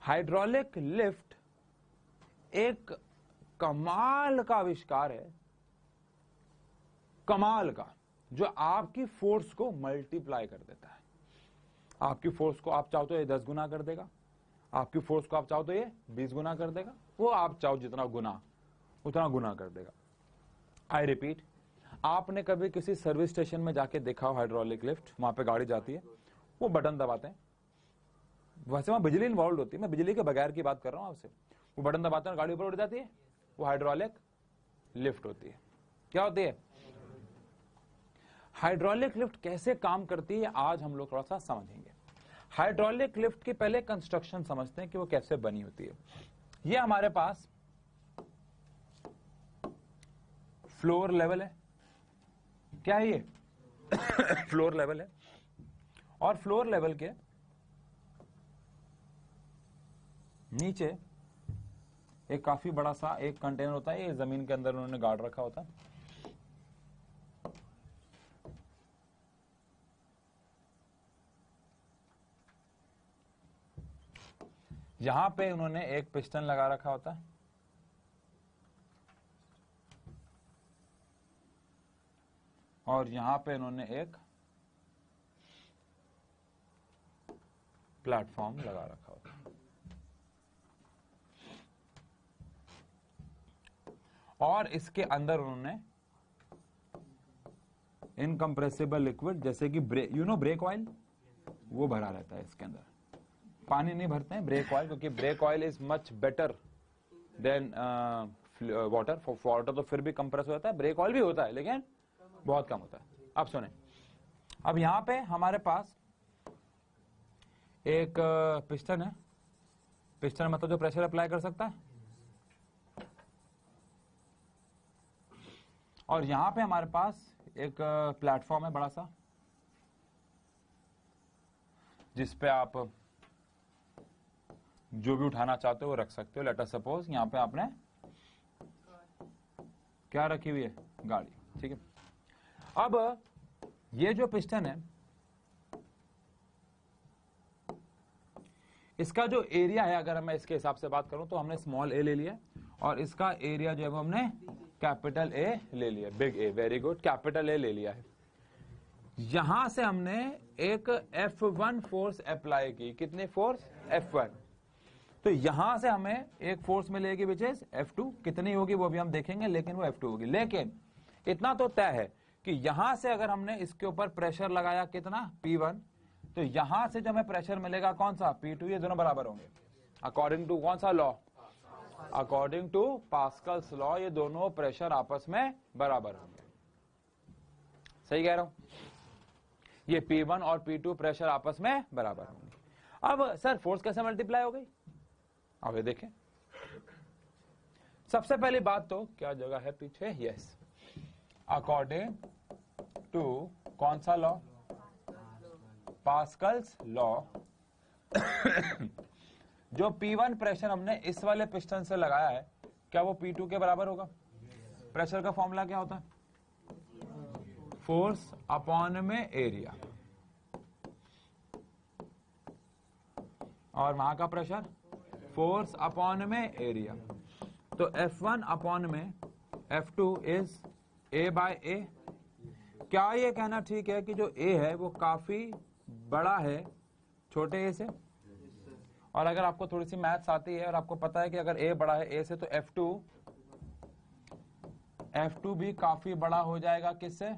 Speaker 1: हाइड्रोलिक लिफ्ट एक कमाल का आविष्कार है, कमाल का, जो आपकी फोर्स को मल्टीप्लाई कर देता है। आपकी फोर्स को आप चाहो तो ये 10 गुना कर देगा, आपकी फोर्स को आप चाहो तो ये 20 गुना कर देगा, वो आप चाहो जितना गुना उतना गुना कर देगा। आई रिपीट, आपने कभी किसी सर्विस स्टेशन में जाके देखा हो हाइड्रोलिक लिफ्ट, वहां पे गाड़ी जाती है, वो बटन दबाते हैं, वैसे वहां बिजली इन्वॉल्व होती है, मैं बिजली के बगैर की बात कर रहा हूं आपसे, वो बटन दबाते हैं गाड़ी ऊपर उठ जाती है, वो हाइड्रोलिक लिफ्ट होती है। क्या होती है? हाइड्रोलिक लिफ्ट कैसे काम करती है आज हम लोग थोड़ा सा समझेंगे। हाइड्रोलिक लिफ्ट की पहले कंस्ट्रक्शन समझते हैं कि वो कैसे बनी होती है। ये हमारे पास फ्लोर लेवल है, क्या है ये? फ्लोर लेवल है, और फ्लोर लेवल के नीचे एक काफी बड़ा सा एक कंटेनर होता है, ये जमीन के अंदर उन्होंने गाड़ रखा होता है। यहां पे उन्होंने एक पिस्टन लगा रखा होता है, और यहां पे इन्होंने एक प्लेटफॉर्म लगा रखा होता है। और इसके अंदर उन्होंने इनकम्प्रेसिबल लिक्विड, जैसे कि ब्रेक ऑयल, वो भरा रहता है इसके अंदर। पानी नहीं भरते हैं, ब्रेक ऑयल, क्योंकि brake oil is much better than water. Water तो फिर भी कंप्रेस हो जाता है, ब्रेक ऑयल भी होता है लेकिन बहुत कम होता है। अब सुने, अब यहां पे हमारे पास एक पिस्टन है, पिस्टन मतलब जो प्रेशर अप्लाई कर सकता है, और यहां पे हमारे पास एक प्लेटफॉर्म है बड़ा सा, जिस पे आप जो भी उठाना चाहते हो वो रख सकते हो। लेट अस सपोज यहां पे आपने क्या रखी हुई है? गाड़ी, ठीक है। अब ये जो पिस्टन है, इसका जो एरिया है, अगर मैं इसके हिसाब से बात करूं तो हमने स्मॉल ए ले लिया, और इसका एरिया जो है वो हमने कैपिटल ए ले लिया, big A, very good, capital A ले लिया है। यहां से हमने एक F1 फोर्स अप्लाई की। कितनी फोर्स? F1। तो यहां से हमें एक फोर्स मिलेगी विच इज F2। कितनी होगी वो भी हम देखेंगे, लेकिन वो F2 होगी। लेकिन इतना तो तय है कि यहां से अगर हमने इसके ऊपर प्रेशर लगाया, कितना? P1, तो यहां से जो हमें प्रेशर मिलेगा कौन सा? P2। ये दोनों बराबर होंगे अकॉर्डिंग टू कौन सा law? According to Pascal's law. ये दोनों प्रेशर आपस में बराबर होंगे। सही कह रहा हूं? ये P1 और P2 प्रेशर आपस में बराबर होंगे। अब सर फोर्स कैसे मल्टीप्लाई हो गई? अब ये देखें, सबसे पहली बात तो क्या जगह है पीछे? यस, अकॉर्डिंग टू कौन सा लॉ? Pascal's law. जो P1 प्रेशर हमने इस वाले पिस्टन से लगाया है, क्या वो P2 के बराबर होगा? प्रेशर का फॉर्मूला क्या होता है? फोर्स अपॉन में एरिया, और वहां का प्रेशर फोर्स अपॉन में एरिया। तो F1 अपॉन में F2 is A by A। क्या ये कहना ठीक है कि जो A है वो काफी बड़ा है छोटे a से? और अगर आपको थोड़ी सी मैथ्स आती है और आपको पता है कि अगर A बड़ा है A से, तो F2 भी काफी बड़ा हो जाएगा किससे?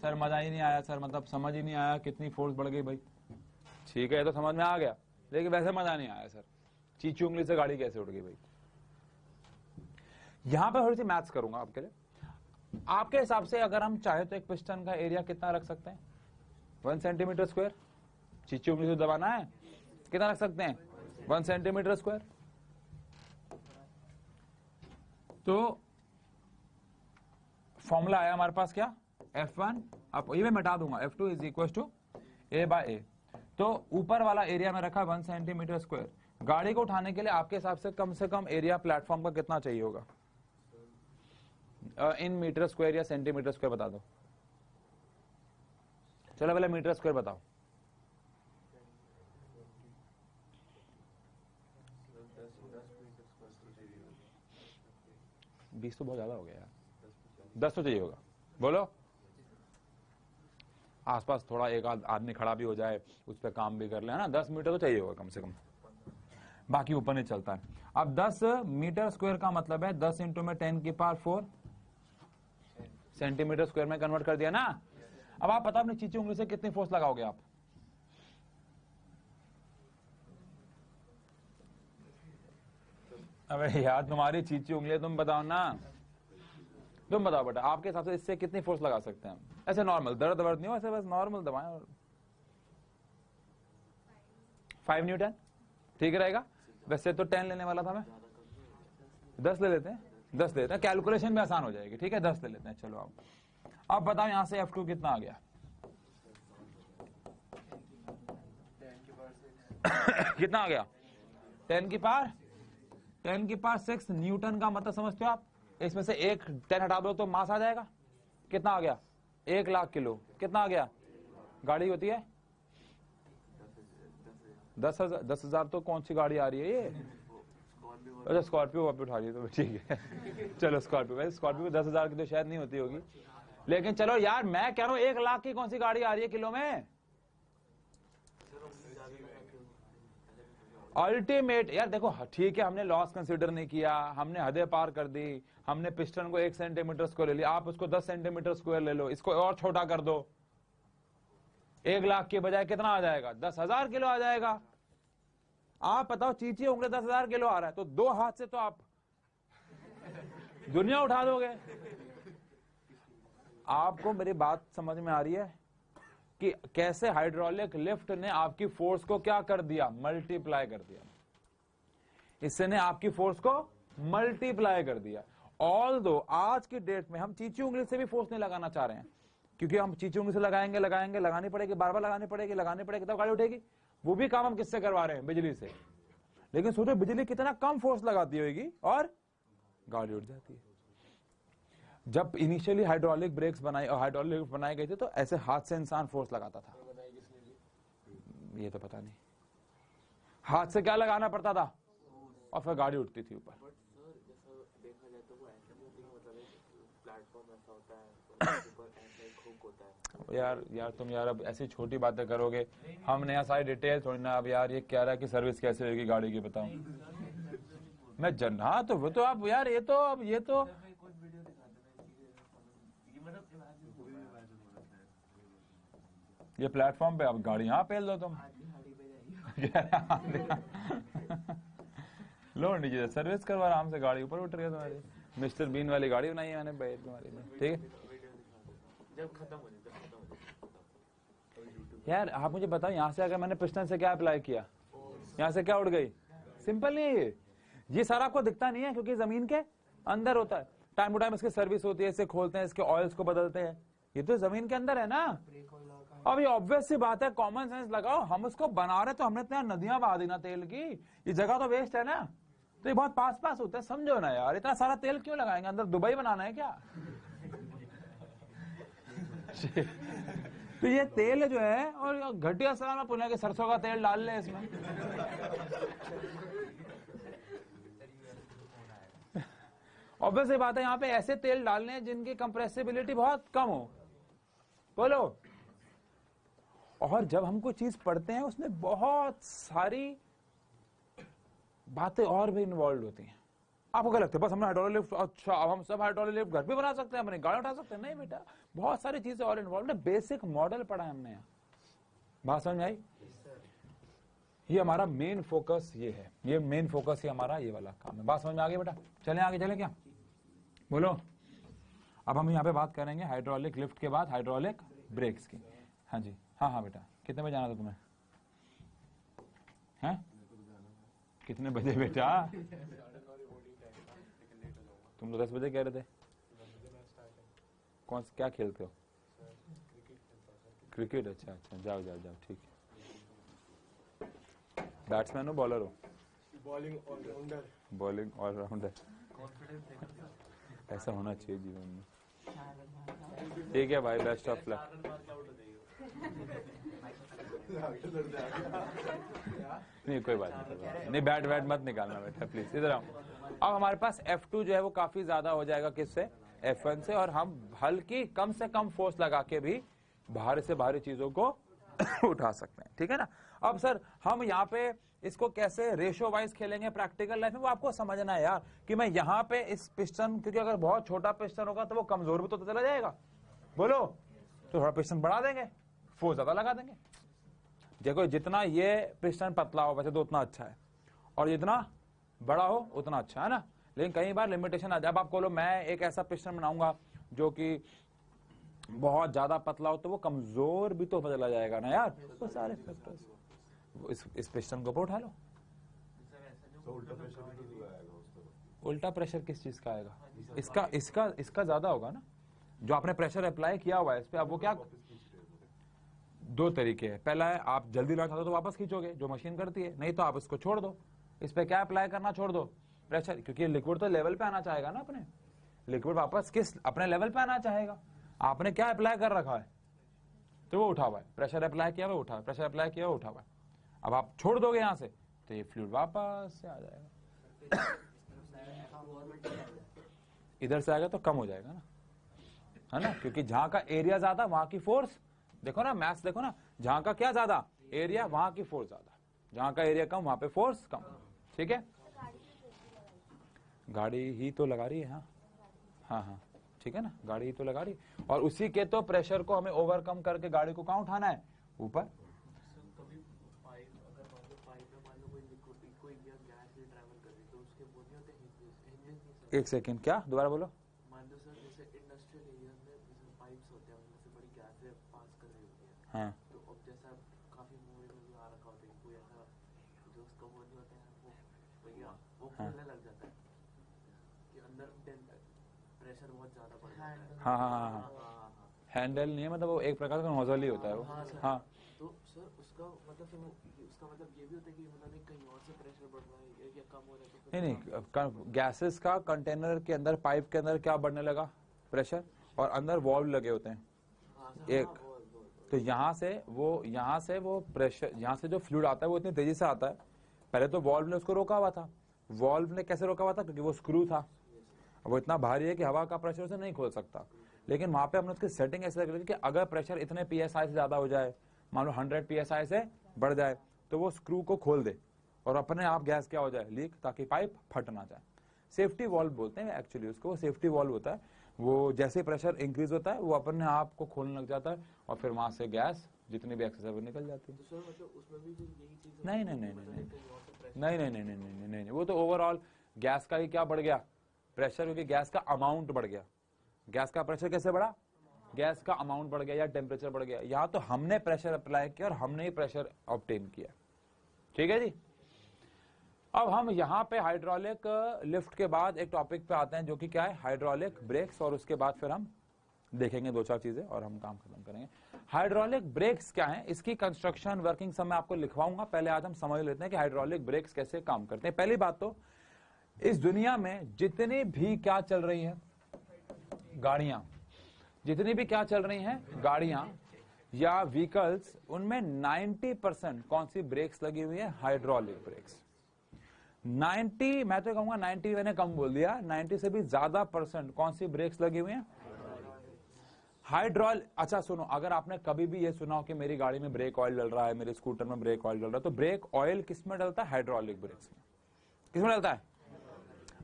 Speaker 1: सर मजा ही नहीं आया सर, मतलब समझ ही नहीं आया कितनी फोर्स बढ़ गई भाई। ठीक है, ये तो समझ में आ गया, लेकिन वैसे मजा नहीं आया सर, चीची उंगली से गाड़ी कैसे उड़ गई भाई। यहां पर थोड़ी सी मैथ्स करूंगा आपके लिए। आपके हिसाब से अगर हम चाहे तो एक पिस्टन का एरिया कितना रख सकते हैं? 1 सेंटीमीटर स्क्वायर। चीची उंगली से दबाना है, कितना रख सकते हैं? 1 सेंटीमीटर स्क्वायर। तो फॉर्मूला आया हमारे पास क्या? F1 अब ये मैं मिटा दूंगा, F2 is equal to A by A। तो ऊपर वाला एरिया में रखा 1 सेंटीमीटर स्क्वायर। गाड़ी को उठाने के लिए आपके हिसाब से कम एरिया प्लेटफॉर्म का कितना चाहिए होगा? इन मीटर स्क्वायर या सेंटीमीटर स्क्वायर बता दो। चलो पहले मीटर स्क्वायर बताओ। 20 तो बहुत ज्यादा हो गया यार, 10 तो चाहिए होगा। बोलो आसपास थोड़ा एक आदमी खड़ा भी हो जाए, उस पर काम भी कर ले, है ना, 10 मीटर तो चाहिए होगा कम से कम, बाकी ऊपर नहीं चलता है। अब 10 मीटर स्क्वायर का मतलब है 10 इंटू में 10 की पावर 4 सेंटीमीटर स्क्वायर में कन्वर्ट कर दिया ना। अब आप पता अपनी चीची उंगली से कितनी फोर्स लगाओगे आप? अबे यार तुम्हारी चीची उंगली, तुम बताओ ना, तुम बताओ बेटा, आपके हिसाब से इससे कितनी फोर्स लगा सकते हैं हम? ऐसे नॉर्मल, दर्द वर्द नहीं हो, ऐसे बस नॉर्मल दबाएं और 5 न्यूटन ठीक रहेगा। वैसे तो 10 लेने वाला था मैं, 10 ले लेते हैं, 10 लेते हैं, कैलकुलेशन भी आसान हो जाएगी, ठीक है 10 ले लेते हैं। चलो अब बताओ यहां से F2 कितना आ गया? कितना आ गया? 10 की पावर 6 न्यूटन का मतलब समझते हो आप? इसमें से एक 10 हटा दो तो मास आ जाएगा। कितना आ गया? 1 लाख किलो। कितना आ गया? गाड़ी होती है 10,000 तो कौन सी गाड़ी आ रही है ये? अच्छा स्कॉर्पियो वापस उठा रही है तो ठीक है चलो स्कॉर्पियो, वैसे स्कॉर्पियो 10,000 की तो शायद नहीं होती होगी, लेकिन चलो यार मैं कह रहा हूँ 1 लाख की कौन सी गाड़ी आ रही है किलो में? अल्टीमेट यार देखो, ठीक है हमने लॉस कंसीडर नहीं किया, हमने हदें पार कर दी, हमने पिस्टन को 1 सेंटीमीटर स्क्वायर ले लिया, आप उसको 10 सेंटीमीटर स्क्वायर ले लो, इसको और छोटा कर दो, 1 लाख के बजाय कितना आ जाएगा? 10,000 किलो आ जाएगा। आप बताओ चीची उंगली 10,000 किलो आ रहा है तो 2 हाथ से तो आप दुनिया उठा दोगे। आपको मेरी बात समझ में आ रही है कि कैसे हाइड्रोलिक लिफ्ट ने आपकी फोर्स को क्या कर दिया? मल्टीप्लाई कर दिया। इससे ने आपकी फोर्स को मल्टीप्लाई कर दिया। ऑल दो आज की डेट में हम चीची उंगली से भी फोर्स नहीं लगाना चाह रहे हैं, क्योंकि हम चीची उंगली से लगानी पड़ेगी, बार बार लगानी पड़ेगी तब गाड़ी उठेगी। वो भी काम हम किससे करवा रहे हैं? बिजली से। लेकिन सोचो बिजली कितना कम फोर्स लगाती होगी और गाड़ी उठ जाती है। जब इनिशियली हाइड्रोलिक ब्रेक्स हाइड्रोलिक बनाए गए थे तो ऐसे हाथ से इंसान फोर्स लगाता था, ये तो पता नहीं, हाथ से क्या लगाना पड़ता था और फिर गाड़ी उठती थी ऊपर। यार तुम यार अब ऐसी छोटी बातें करोगे, हमने यहाँ सारी डिटेल थोड़ी ना। अब यार ये कह रहा है कि सर्विस कैसे होगी गाड़ी की, बताओ मैं हाँ तो वो तो आप यार ये तो ये प्लेटफॉर्म पे अब गाड़ी यहाँ पेल दो तुम लो नीचे सर्विस करवा, आराम से गाड़ी ऊपर उठ रही है तुम्हारी। मिस्टर बीन वाली गाड़ी बनाई है मैंने भाई तुम्हारी में, ठीक है। यार आप मुझे बताओ यहाँ से अगर मैंने पिस्टन से क्या अप्लाई किया, यहाँ से क्या उड़ गई? सिंपल नहीं है ये सारा आपको दिखता नहीं है क्योंकि जमीन के अंदर होता है। टाइम टू टाइम इसकी सर्विस होती है, इसे खोलते हैं, इसके ऑयल्स को बदलते हैं, ये तो जमीन के अंदर है ना। अब ये ऑब्वियस सी बात है, कॉमन सेंस लगाओ, हम उसको बना रहे तो हमने इतना नदियां बहा दी ना तेल की, ये जगह तो वेस्ट है ना, तो ये बहुत पास होता है, समझो ना यार, इतना सारा तेल क्यों लगाएंगे? अंदर दुबई बनाना है क्या? तो ये तेल जो है, और घटिया सलाह में पुणे के सरसों का तेल डाल ले इसमें ऑब्वियस ये बात है, यहाँ पे ऐसे तेल डालने हैं जिनकी कंप्रेसिबिलिटी बहुत कम हो, बोलो। और जब हम कोई चीज पढ़ते हैं उसमें बहुत सारी बातें और भी इन्वॉल्व होती हैं। आपको क्या लगता है बस हमने हाइड्रोलिक लिफ्ट, अच्छा अब हम सब हाइड्रोलिक लिफ्ट घर पे बना सकते हैं, अपनी गाड़ी उठा सकते हैं? नहीं बेटा, बहुत सारी चीजें और इन्वॉल्व है। बेसिक मॉडल पढ़ा है हमने यहाँ, बात समझ आई? ये हमारा मेन फोकस ये है, ये मेन फोकस ही हमारा ये वाला काम है। बात समझ में आ गई बेटा? चलें आगे, चलें क्या? बोलो। अब हम यहाँ पे बात करेंगे हाइड्रोलिक लिफ्ट के बाद हाइड्रोलिक ब्रेक्स की। हाँ जी, हाँ बेटा, कितने बजे जाना था तुम्हें? हैं? कितने बजे बेटा? तुम लोग 10 बजे कह रहे थे। कौन क्या खेलते हो? क्रिकेट? अच्छा, जाओ ठीक है। बैट्समैन हो बॉलर हो? Bowling all rounder. ऐसा होना चाहिए जीवन में। ठीक है भाई, बेस्ट ऑफ लक। नहीं कोई बात नहीं, बैट मत निकालना बेटा प्लीज, इधर आओ। अब हमारे पास F2 जो है वो काफी ज्यादा हो जाएगा किससे? F1 से, और हम हल्की कम से कम फोर्स लगा के भी भारी से भारी चीजों को उठा सकते हैं, ठीक है ना। अब सर हम यहाँ पे इसको कैसे रेशियो वाइज खेलेंगे प्रैक्टिकल लाइफ में, वो आपको समझना है यार कि मैं यहाँ पे इस पिस्टन, क्योंकि अगर बहुत छोटा पिस्टन होगा तो वो कमजोर भी तो चला जाएगा, बोलो, तो थोड़ा पिस्टन बढ़ा देंगे, फोर्स ज्यादा लगा देंगे। देखो जितना ये पिस्टन पतला हो वैसे तो उतना अच्छा है, और जितना बड़ा हो उतना अच्छा है ना, लेकिन कई बार लिमिटेशन आ जाए। अब आप बोलो मैं एक ऐसा पिस्टन बनाऊंगा जो कि बहुत ज्यादा पतला हो तो वो कमजोर भी तो चला जाएगा ना यार, वो सारे फैक्टर्स इस पिस्टन को उठा लो। उल्टा प्रेशर किस चीज का आएगा? इसका ज्यादा होगा ना, जो आपने प्रेशर अप्लाई किया हुआ है इस पे। अब वो क्या, दो तरीके हैं, पहला है आप जल्दी लाना चाहते हो तो वापस खींचोगे जो मशीन करती है, नहीं तो आप इसको छोड़ दो, इस पे क्या अप्लाई करना छोड़ दो, प्रेशर, क्योंकि लिक्विड तो लेवल पे आना चाहेगा ना, अपने लिक्विड वापस किस अपने लेवल पे आना चाहेगा। आपने क्या अप्लाई कर रखा है तो वो उठा हुआ है, प्रेशर अप्लाई किया वो उठा है, प्रेशर अप्लाई किया वो उठा हुआ है। अब आप छोड़ दोगे यहां से तो ये फ्लूइड वापस से आ जाएगा, इधर से आएगा तो कम हो जाएगा ना, है ना, क्योंकि जहां का एरिया ज्यादा वहां की फोर्स, देखो ना मैथ्स देखो ना, जहां का क्या ज्यादा एरिया वहां की फोर्स ज्यादा, जहां का एरिया कम वहां पे फोर्स कम, ठीक है। गाड़ी ही तो लगा रही है, हाँ हाँ हाँ ठीक है ना, गाड़ी ही तो लगा रही है, और उसी के तो प्रेशर को हमें ओवरकम करके गाड़ी को कहाँ उठाना है, ऊपर। एक सेकेंड, क्या दोबारा बोलो।
Speaker 2: मान लो सर जैसे इंडस्ट्रियल एरिया में जैसे पाइप्स होते हैं उनमें से बड़ी गैसें पास कर रही होती है,
Speaker 1: हाँ
Speaker 2: तो अब जैसा काफी मूवी में भी आ रखा होता है कोई ऐसा जो उसका वो नहीं होता है वो भैया वो खुलने लग जाता है कि अंदर प्रेशर बहुत ज्यादा बढ़ जाता है।
Speaker 1: हाँ हाँ हाँ हाँ, हैंडल नहीं है, मतलब वो एक प्रकार का नोजल ही होता है वो। हाँ
Speaker 2: तो सर उसका मतलब फिर उसका मतलब ये भी होता है कि मतलब नहीं कहीं और से प्रेशर बढ़ रहा है या कम हो रहा है, तो
Speaker 1: नहीं, गैसेस का कंटेनर के अंदर, पाइप के अंदर क्या बढ़ने लगा, प्रेशर, और अंदर वॉल्व लगे होते हैं एक, तो यहाँ से वो प्रेशर, यहाँ से जो फ्लूइड आता है वो इतनी तेजी से आता है, पहले तो वॉल्व ने उसको रोका हुआ था, वॉल्व ने कैसे रोका हुआ था, क्योंकि वो स्क्रू था, वो इतना भारी है कि हवा का प्रेशर उसे नहीं खोल सकता, लेकिन वहां पे हमने उसकी सेटिंग ऐसे रखी कि अगर प्रेशर इतने पीएसआई से ज्यादा हो जाए, मान लो 100 पीएसआई से बढ़ जाए, तो वो स्क्रू को खोल दे और अपने आप गैस क्या हो जाए, लीक, ताकि पाइप फट ना जाए। सेफ्टी वॉल्व बोलते हैं एक्चुअली उसको, वो सेफ्टी वॉल्व होता है, वो जैसे प्रेशर इंक्रीज होता है वो अपने आप को खोलने लग जाता है और फिर वहां से गैस जितनी भी एक्सेस है वो निकल जाती है।
Speaker 2: तो सर मतलब उसमें भी यही चीज
Speaker 1: नहीं नहीं नहीं नहीं नहीं नहीं नहीं नहीं नहीं नहीं, वो तो ओवरऑल गैस का ही क्या बढ़ गया, प्रेशर, क्योंकि गैस का अमाउंट बढ़ गया। गैस का प्रेशर कैसे बढ़ा, गैस का अमाउंट बढ़ गया या टेम्परेचर बढ़ गया, यहाँ तो हमने प्रेशर अप्लाई किया और हमने ही प्रेशर ऑब्टेन किया, ठीक है जी। अब हम यहाँ पे हाइड्रोलिक लिफ्ट के बाद एक टॉपिक पे आते हैं जो कि क्या है, हाइड्रोलिक ब्रेक्स, और उसके बाद फिर हम देखेंगे दो चार चीजें और हम काम खत्म करेंगे। हाइड्रोलिक ब्रेक्स क्या है, इसकी कंस्ट्रक्शन वर्किंग सब मैं आपको लिखवाऊंगा, पहले आज हम समझ लेते हैं कि हाइड्रोलिक ब्रेक्स कैसे काम करते हैं। पहली बात तो इस दुनिया में जितनी भी क्या चल रही है गाड़ियां, जितनी भी क्या चल रही हैं गाड़ियां या व्हीकल्स, उनमें 90% कौन सी ब्रेक्स लगी हुई है, हाइड्रोलिक ब्रेक्स। 90, मैं तो कहूंगा 90, मैंने कम बोल दिया, 90 से भी ज्यादा परसेंट कौन सी ब्रेक्स लगी हुई है, हाइड्रोलिक। अच्छा सुनो, अगर आपने कभी भी ये सुना हो कि मेरी गाड़ी में ब्रेक ऑयल डल रहा है, मेरे स्कूटर में ब्रेक ऑयल डल रहा है, तो ब्रेक ऑयल किस में डलता है, हाइड्रोलिक ब्रेक्स में। किस में डलता है,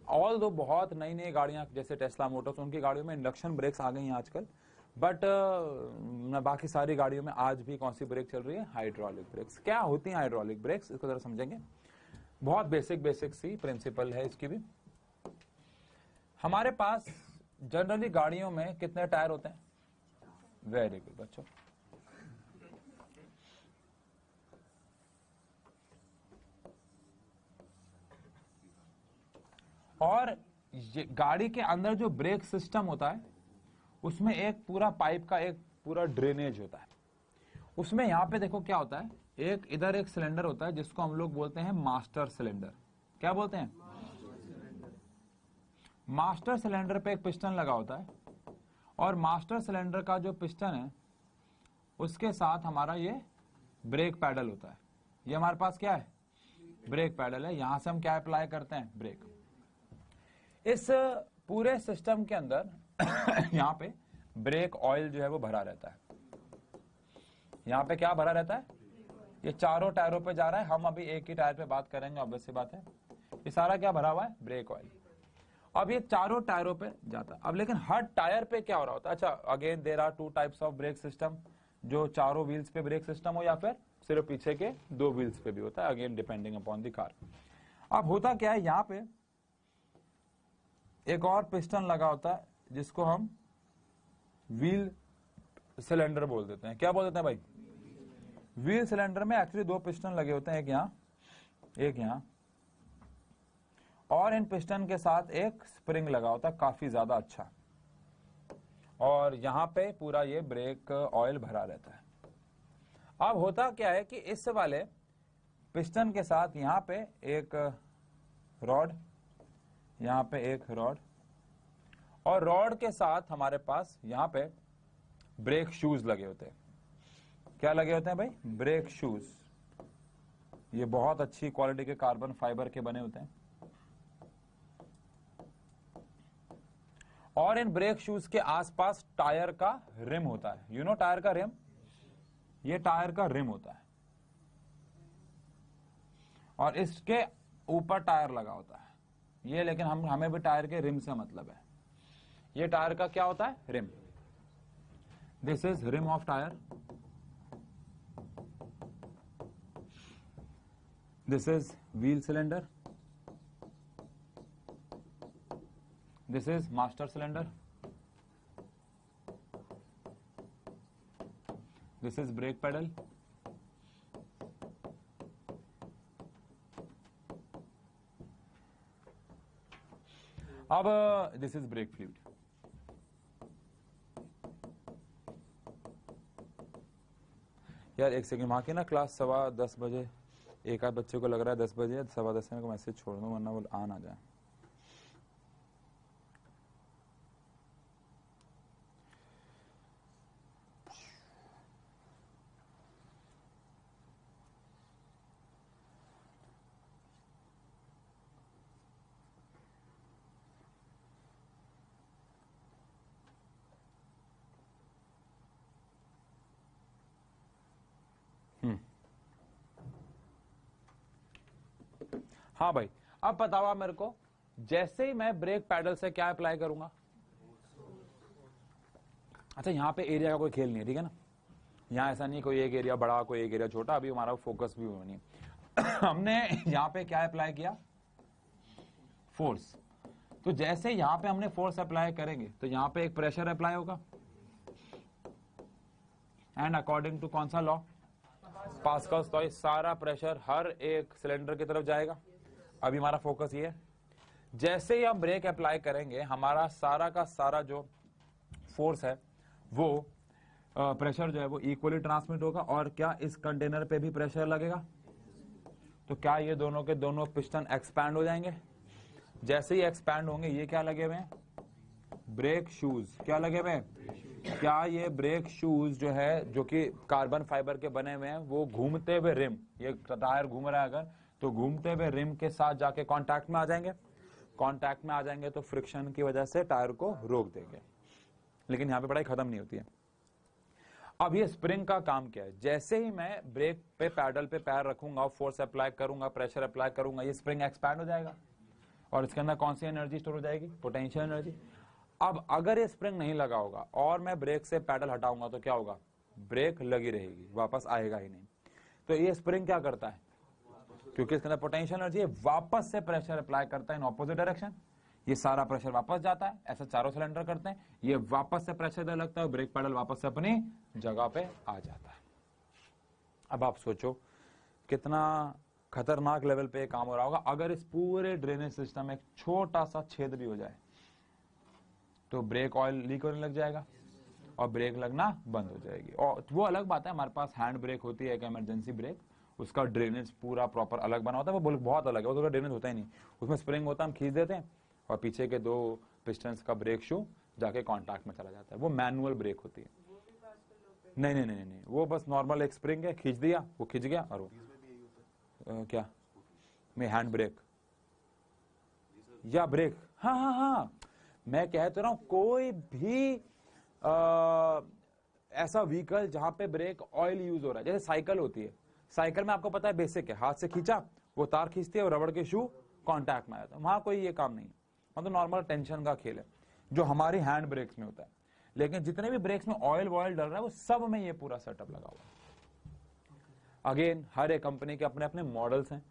Speaker 1: ऑल दो बहुत नई नई गाड़ियां जैसे टेस्ला मोटर्स, उनकी गाड़ियों में इंडक्शन ब्रेक्स आ गई हैं आजकल, बट बाकी सारी गाड़ियों में आज भी कौन सी ब्रेक चल रही है, हाइड्रोलिक ब्रेक्स। क्या होती है हाइड्रोलिक ब्रेक्स, इसको जरा समझेंगे। बहुत बेसिक सी प्रिंसिपल है इसकी भी। हमारे पास जनरली गाड़ियों में कितने टायर होते हैं, वेरी गुड बच्चों, और ये गाड़ी के अंदर जो ब्रेक सिस्टम होता है उसमें एक पूरा पाइप का एक पूरा ड्रेनेज होता है। उसमें यहां पे देखो क्या होता है, एक इधर एक सिलेंडर होता है जिसको हम लोग बोलते हैं मास्टर सिलेंडर। क्या बोलते हैं, मास्टर सिलेंडर पे एक पिस्टन लगा होता है, और मास्टर सिलेंडर का जो पिस्टन है उसके साथ हमारा ये ब्रेक पैडल होता है। ये हमारे पास क्या है, ब्रेक पैडल है, यहां से हम क्या अप्लाई करते हैं, ब्रेक। इस पूरे सिस्टम के अंदर यहां पे ब्रेक ऑयल जो है वो भरा रहता है। यहाँ पे क्या भरा रहता है, ये चारों टायरों पे जा रहा है, हम अभी एक ही टायर पे बात करेंगे, ऑब्वियस सी बात है। ये सारा क्या भरा हुआ है, ब्रेक ऑयल। अब ये चारों टायरों पे जाता है। अब लेकिन हर टायर पे क्या हो रहा होता है, अच्छा again there are 2 types of brake system, जो चारों व्हील्स पे ब्रेक सिस्टम हो या फिर सिर्फ पीछे के 2 व्हील्स पे भी होता है, again depending upon the car. अब होता क्या है, यहाँ पे एक और पिस्टन लगा होता है जिसको हम व्हील सिलेंडर बोल देते हैं। क्या बोल देते हैं भाई, व्हील सिलेंडर में एक्चुअली 2 पिस्टन लगे होते हैं, एक यहाँ एक यहाँ, और इन पिस्टन के साथ एक स्प्रिंग लगा होता है काफी ज्यादा अच्छा, और यहां पे पूरा ये ब्रेक ऑयल भरा रहता है। अब होता क्या है कि इस वाले पिस्टन के साथ यहां पे एक रॉड, यहां पे एक रॉड, और रॉड के साथ हमारे पास यहां पे ब्रेक शूज लगे होते हैं। क्या लगे होते हैं भाई, ब्रेक शूज। ये बहुत अच्छी क्वालिटी के कार्बन फाइबर के बने होते हैं, और इन ब्रेक शूज के आसपास टायर का रिम होता है। यू नो टायर का रिम, ये टायर का रिम होता है, और इसके ऊपर टायर लगा होता है ये, लेकिन हमें भी टायर के रिम से मतलब है। ये टायर का क्या होता है, rim. This is rim of tyre, this is wheel cylinder, this is master cylinder, this is brake pedal, अब this is brake fluid। यार एक सेकंड, वहां की ना क्लास 10:15 बजे, एक आध बच्चे को लग रहा है 10 बजे, 10:15 में को मैसेज छोड़ दो वरना वो आ ना जाए। हाँ भाई, अब बताओ आप मेरे को, जैसे ही मैं ब्रेक पैडल से क्या अप्लाई करूंगा। अच्छा यहाँ पे एरिया का कोई खेल नहीं है, ठीक है ना, यहाँ ऐसा नहीं कोई एक एरिया बड़ा कोई एक एरिया छोटा, अभी हमारा फोकस भी नहीं है। हमने यहाँ पे क्या अप्लाई किया, फोर्स। तो जैसे यहाँ पे हमने फोर्स अप्लाई करेंगे तो यहाँ पे एक प्रेशर अप्लाई होगा, एंड अकॉर्डिंग टू कौन सा लॉ, पास्कल्स लॉ, सारा प्रेशर हर एक सिलेंडर की तरफ जाएगा। अभी हमारा फोकस ये है, जैसे ही हम ब्रेक अप्लाई करेंगे हमारा सारा का सारा जो फोर्स है वो प्रेशर जो है वो इक्वली ट्रांसमिट होगा, और क्या इस कंटेनर पे भी प्रेशर लगेगा। तो क्या ये दोनों के दोनों पिस्टन एक्सपैंड हो जाएंगे। जैसे ही एक्सपैंड होंगे, ये क्या लगे हुए हैं, ब्रेक शूज। क्या लगे हुए हैं, क्या ये ब्रेक शूज जो है जो कि कार्बन फाइबर के बने हुए हैं, वो घूमते हुए रिम, ये टायर घूम रहा है अगर, तो घूमते हुए रिम के साथ जाके कांटेक्ट में आ जाएंगे। कांटेक्ट में आ जाएंगे तो फ्रिक्शन की वजह से टायर को रोक देंगे। लेकिन यहाँ पे पढ़ाई खत्म नहीं होती है। अब ये स्प्रिंग का काम क्या है, जैसे ही मैं ब्रेक पे पैडल पे पैर रखूंगा और फोर्स अप्लाई करूंगा, प्रेशर अप्लाई करूंगा, ये स्प्रिंग एक्सपैंड हो जाएगा, और इसके अंदर कौन सी एनर्जी स्टोर हो जाएगी, पोटेंशियल एनर्जी। अब अगर ये स्प्रिंग नहीं लगा होगा और मैं ब्रेक से पैडल हटाऊंगा तो क्या होगा, ब्रेक लगी रहेगी, वापस आएगा ही नहीं। तो ये स्प्रिंग क्या करता है, क्योंकि इसके अंदर पोटेंशियल एनर्जी है, वापस से प्रेशर अप्लाई करता है इन ऑपोजिट डायरेक्शन, ये सारा प्रेशर वापस जाता है। ऐसा चारों सिलेंडर करते हैं, ये वापस से प्रेशर देने लगता है, ब्रेक पैडल वापस से अपनी जगह पे आ जाता है। अब आप सोचो कितना खतरनाक लेवल पे काम हो रहा होगा। अगर इस पूरे ड्रेनेज सिस्टम में एक छोटा सा छेद भी हो जाए तो ब्रेक ऑयल लीक होने लग जाएगा और ब्रेक लगना बंद हो जाएगी। और वो अलग बात है, हमारे पास हैंड ब्रेक होती है, एक इमरजेंसी ब्रेक, उसका ड्रेनेज पूरा प्रॉपर अलग बना होता है, वो बहुत अलग है, वो तो ड्रेनेज होता ही नहीं। उसमें स्प्रिंग होता है, हम खींच देते हैं और पीछे के 2 पिस्टन्स का ब्रेक शू जाके कांटेक्ट में चला जाता है, वो मैनुअल ब्रेक होती है। नहीं नहीं नहीं नहीं, वो बस नॉर्मल एक स्प्रिंग है, खींच दिया, वो खींच गया, और वो क्या मैं हैंड ब्रेक या ब्रेक, हाँ हाँ हाँ, मैं कह तो रहा हूं कोई भी ऐसा व्हीकल जहां पे ब्रेक ऑयल यूज हो रहा है, जैसे साइकिल होती है, साइकिल में आपको पता है बेसिक है, हाथ से खींचा वो तार खींचती है और रबड़ के शू कांटेक्ट में आया था, वहां कोई ये काम नहीं है, मतलब नॉर्मल टेंशन का खेल है जो हमारी हैंड ब्रेक्स में होता है। लेकिन जितने भी ब्रेक्स में ऑयल वॉयल डल रहा है वो सब में ये पूरा सेटअप लगा हुआ है। अगेन हर एक कंपनी के अपने अपने मॉडल्स हैं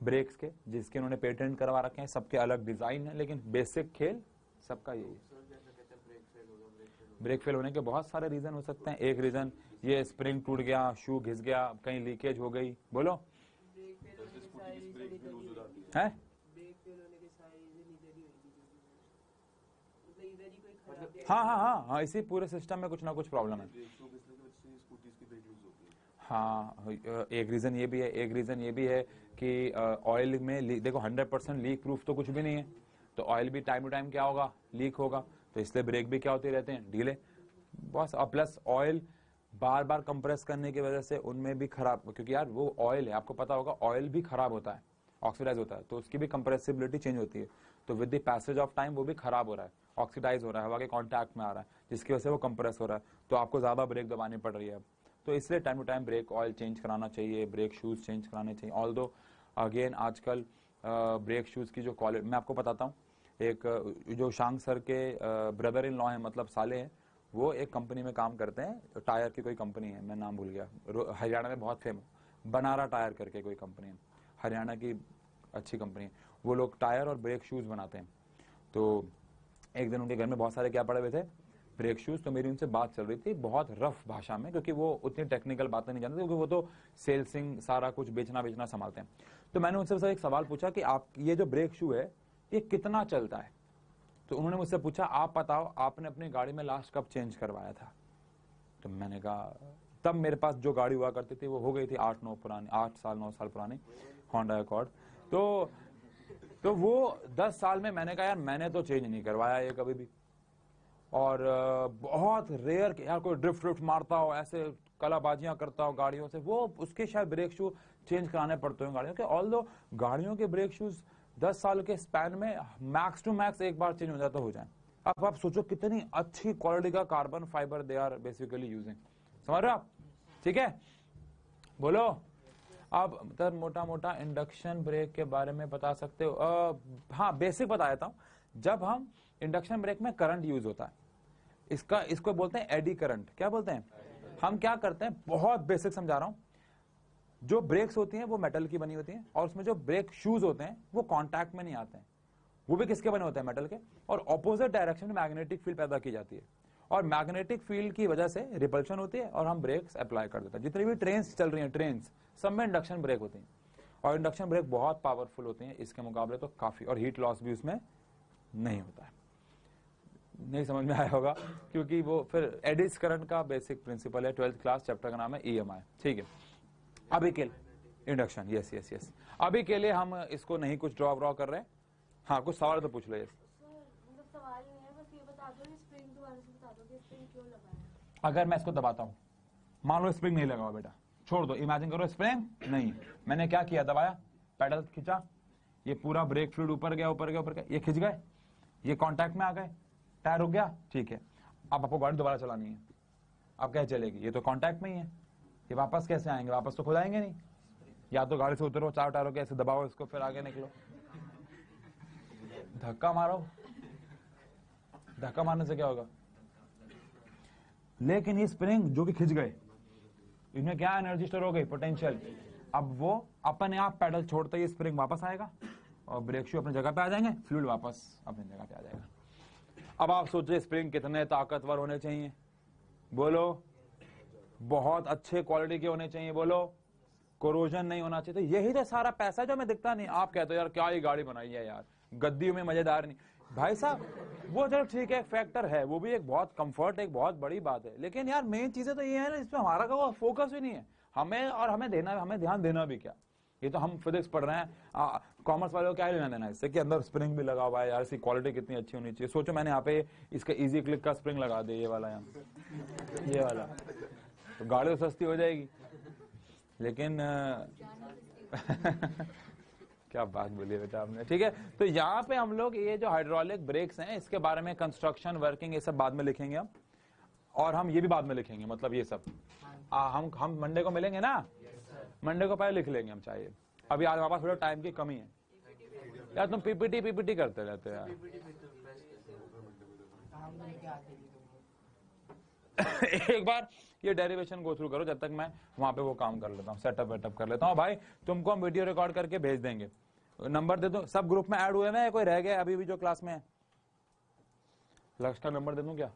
Speaker 1: ब्रेक्स के, जिसके उन्होंने पेटेंट करवा रखे हैं, सबके अलग डिजाइन है, लेकिन बेसिक खेल सबका यही है। ब्रेक फेल होने के बहुत सारे रीजन हो सकते हैं। एक रीजन ये स्प्रिंग टूट गया, शू घिस गया, कहीं लीकेज हो गई, बोलो है। हाँ हाँ हाँ हाँ, इसी पूरे सिस्टम में कुछ ना कुछ प्रॉब्लम है। हाँ, एक रीजन ये भी है, एक रीजन ये भी है कि ऑयल में देखो 100% लीक प्रूफ तो कुछ भी नहीं है, तो ऑयल भी टाइम टू टाइम क्या होगा, लीक होगा, तो इसलिए ब्रेक भी क्या होते रहते हैं, डीले बस। और प्लस ऑयल बार बार कंप्रेस करने की वजह से उनमें भी खराब, क्योंकि यार वो ऑयल है, आपको पता होगा ऑयल भी खराब होता है, ऑक्सीडाइज होता है, तो उसकी भी कंप्रेसिबिलिटी चेंज होती है, तो with the passage of time वो भी खराब हो रहा है, ऑक्सीडाइज हो रहा है, हवा के कॉन्टैक्ट में आ रहा है, जिसकी वजह से वो कंप्रेस हो रहा है, तो आपको ज्यादा ब्रेक दबानी पड़ रही है। तो इसलिए time to time brake oil change कराना चाहिए, ब्रेक शूज चेंज कराने चाहिए। ऑल्दो अगेन आजकल ब्रेक शूज की जो क्वालिटी मैं आपको बताता हूँ, एक जो शांग सर के ब्रदर इन लॉ है, मतलब साले हैं, वो एक कंपनी में काम करते हैं, टायर की कोई कंपनी है, मैं नाम भूल गया, हरियाणा में बहुत फेमस, बनारा टायर करके कोई कंपनी है, हरियाणा की अच्छी कंपनी है, वो लोग टायर और ब्रेक शूज बनाते हैं। तो एक दिन उनके घर में बहुत सारे क्या पड़े हुए थे, ब्रेक शूज, तो मेरी उनसे बात चल रही थी बहुत रफ भाषा में, क्योंकि वो उतनी टेक्निकल बातें नहीं जानते, क्योंकि वो तो सेल्सिंग सारा कुछ बेचना संभालते हैं। तो मैंने उनसे एक सवाल पूछा कि आप ये जो ब्रेक शू है ये कितना चलता है, तो उन्होंने मुझसे पूछा आप बताओ आपने अपनी गाड़ी में लास्ट कब चेंज करवाया था। तो मैंने कहा, तब मेरे पास जो गाड़ी हुआ करती थी वो हो गई थी 8 साल 9 साल पुरानी होंडा अकॉर्ड, तो वो 10 साल में मैंने कहा यार मैंने तो चेंज नहीं करवाया ये कभी भी। और बहुत रेयर यार कोई ड्रिफ्ट मारता हो, ऐसे कलाबाजियां करता हो गाड़ियों से, वो उसके शायद ब्रेक शू चेंज कराने पड़ते हैं गाड़ियों के। ऑल्दो गाड़ियों के ब्रेक शूज 10 साल के स्पैन में मैक्स टू मैक्स एक बार चेंज हो जाता हो जाए। अब आप सोचो कितनी अच्छी क्वालिटी का carbon fibre they are basically using, समझ रहे हो आप, ठीक है, बोलो। अब मतलब मोटा मोटा इंडक्शन ब्रेक के बारे में बता सकते हो। हाँ, बेसिक बता देता हूं। जब हम इंडक्शन ब्रेक में करंट यूज होता है, इसको बोलते हैं एडी करंट। क्या बोलते हैं? हम क्या करते हैं, बहुत बेसिक समझा रहा हूं। जो ब्रेक्स होती हैं वो मेटल की बनी होती हैं, और उसमें जो ब्रेक शूज होते हैं वो कांटेक्ट में नहीं आते हैं, वो भी किसके बने होते हैं, मेटल के, और ऑपोजिट डायरेक्शन में मैग्नेटिक फील्ड पैदा की जाती है, और मैग्नेटिक फील्ड की वजह से रिपल्शन होती है और हम ब्रेक्स अप्लाई कर देते हैं। जितनी भी ट्रेन्स चल रही हैं, ट्रेन्स सब में इंडक्शन ब्रेक होती हैं, और इंडक्शन ब्रेक बहुत पावरफुल होती हैं इसके मुकाबले तो काफी, और हीट लॉस भी उसमें नहीं होता है। नहीं समझ में आया होगा, क्योंकि वो फिर एडिस करंट का बेसिक प्रिंसिपल है, 12th क्लास चैप्टर का नाम है EMI, ठीक है। अभी के लिए इंडक्शन, यस यस यस, अभी के लिए हम इसको नहीं कुछ ड्रॉ कर रहे हैं। हाँ, कुछ सवाल तो पूछ लो। यस,
Speaker 3: सवाल नहीं है, बस ये बता दो स्प्रिंग के बारे में बता दो कि स्प्रिंग क्यों लगाया।
Speaker 1: अगर मैं इसको दबाता हूं, मान लो स्प्रिंग नहीं लगा हुआ, बेटा छोड़ दो, इमेजिन करो स्प्रिंग नहीं, मैंने क्या किया, दबाया, पेडल खींचा, ये पूरा ब्रेक फ्लूइड ऊपर गया, ये खिंच गए, ये कांटेक्ट में आ गए, टायर रुक गया, ठीक है। अब आपको गाड़ी दोबारा चलानी है, अब क्या चलेगी, ये तो कांटेक्ट में ही है, ये वापस कैसे आएंगे, वापस तो खुद आएंगे नहीं, या तो गाड़ी से उतरो, 4 टायरों के ऐसे दबाओ इसको, फिर आगे निकलो, धक्का मारो, धक्का मारने से क्या होगा। लेकिन ये स्प्रिंग जो कि खिंच गए, इनमें क्या एनर्जी स्टोर हो गई, पोटेंशियल, अब वो अपने आप पैडल छोड़ते ही स्प्रिंग वापस आएगा और ब्रेक शू अपनी जगह पे आ जाएंगे, फ्लूइड वापस अपनी जगह पे आ जाएगा। अब आप सोचिए स्प्रिंग कितने ताकतवर होने चाहिए, बोलो, बहुत अच्छे क्वालिटी के होने चाहिए, बोलो, कोरोजन नहीं होना चाहिए। तो यही तो सारा पैसा जो हमें दिखता नहीं। आप कहते हो यार क्या ही गाड़ी बनाई है यार, गद्दियों में मजेदार नहीं, भाई साहब वो चलो ठीक है, एक फैक्टर है, वो भी एक बहुत कंफर्ट, एक बहुत बड़ी बात है, लेकिन यार मेन चीजें तो ये है ना, इसमें हमारा का फोकस भी नहीं है, हमें ध्यान देना भी क्या। ये तो हम फिजिक्स पढ़ रहे हैं, कॉमर्स वालों को क्या लेना देना इससे कि अंदर स्प्रिंग भी लगा हुआ है, यार इसकी क्वालिटी कितनी अच्छी होनी चाहिए। सोचो मैंने यहाँ पे इसका इजी क्लिक का स्प्रिंग लगा दे, ये वाला, यहाँ ये वाला, तो गाड़ी तो सस्ती हो जाएगी, लेकिन क्या बात बोली बेटा आपने, ठीक है। तो यहाँ पे हम लोग ये जो हाइड्रोलिक ब्रेक्स हैं इसके बारे में कंस्ट्रक्शन, वर्किंग, ये सब बाद में लिखेंगे हम। और हम ये भी बाद में लिखेंगे, मतलब ये सब हम मंडे को मिलेंगे ना, मंडे को पहले लिख लेंगे हम चाहिए। अभी आज हमारे पास थोड़ा टाइम की कमी है यार, तुम पीपीटी करते रहते हो यार। एक बार ये डेरिवेशन गो थ्रू करो, जब तक मैं वहां पे वो काम कर लेता हूँ, सेटअप वेटअप कर लेता हूँ। भाई तुमको हम वीडियो रिकॉर्ड करके भेज देंगे, नंबर दे दो। सब ग्रुप में ऐड हुए हैं, कोई रह गया अभी भी जो क्लास में है? लक्ष्य का नंबर दे दूं क्या?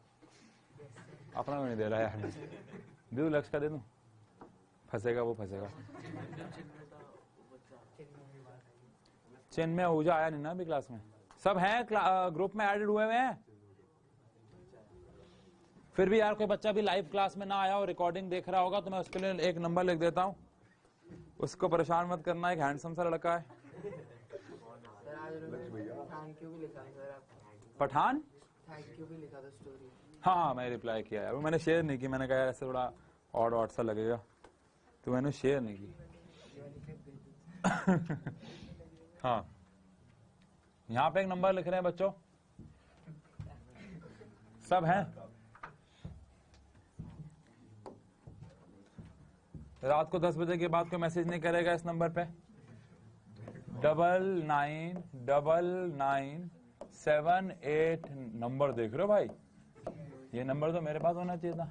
Speaker 1: अपना नहीं दे रहा यार, दे दूं लक्ष्य का, दे दूं? फंसेगा वो, फंसेगा। चिन्ह में ऊर्जा आया नहीं ना अभी क्लास में। सब हैं ग्रुप में एडेड हुए हैं। फिर भी यार कोई बच्चा भी लाइव क्लास में ना आया और रिकॉर्डिंग देख रहा होगा तो मैं उसके लिए एक नंबर लिख देता हूँ, उसको परेशान मत करना। एक हैंडसम सा लड़का है,
Speaker 4: थैंक यू भी लिखा सर,
Speaker 1: पठान।
Speaker 4: थैंक यू भी लिखा था स्टोरी।
Speaker 1: हाँ मैं रिप्लाई किया यार, वो मैंने शेयर नहीं की, मैंने कहा यार ऐसे थोड़ा ऑड सा लगेगा तो मैंने शेयर नहीं की। हाँ यहाँ पे एक नंबर लिख रहे हैं बच्चों, सब हैं। रात को 10 बजे के बाद कोई मैसेज नहीं करेगा इस नंबर पे। 999978। नंबर देख रहे हो भाई, ये नंबर तो मेरे पास होना चाहिए था।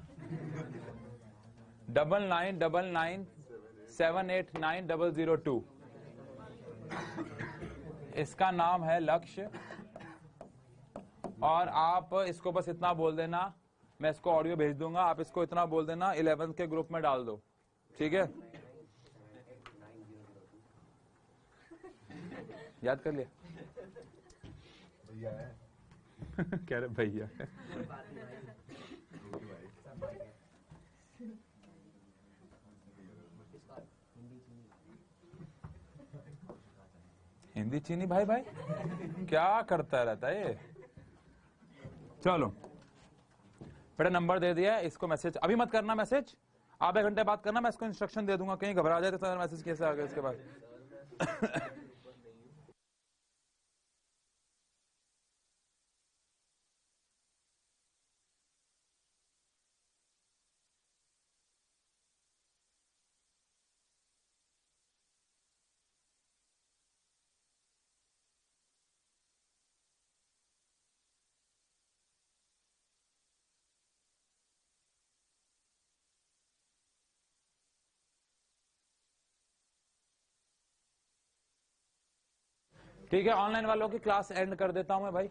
Speaker 1: 9999789002। इसका नाम है लक्ष्य, और आप इसको बस इतना बोल देना, मैं इसको ऑडियो भेज दूंगा, आप इसको इतना बोल देना 11th के ग्रुप में डाल दो, ठीक है? याद कर लिया?
Speaker 5: भैया है।
Speaker 1: कह रहे भैया। हिंदी चीनी भाई भाई क्या करता रहता है ये। चलो बेटा नंबर दे दिया, इसको मैसेज अभी मत करना, मैसेज आधे घंटे बाद करना, मैं इसको इंस्ट्रक्शन दे दूंगा, कहीं घबरा जाए तो सर मैसेज कैसे आ गया इसके बाद। ठीक है, ऑनलाइन वालों की क्लास एंड कर देता हूं मैं भाई।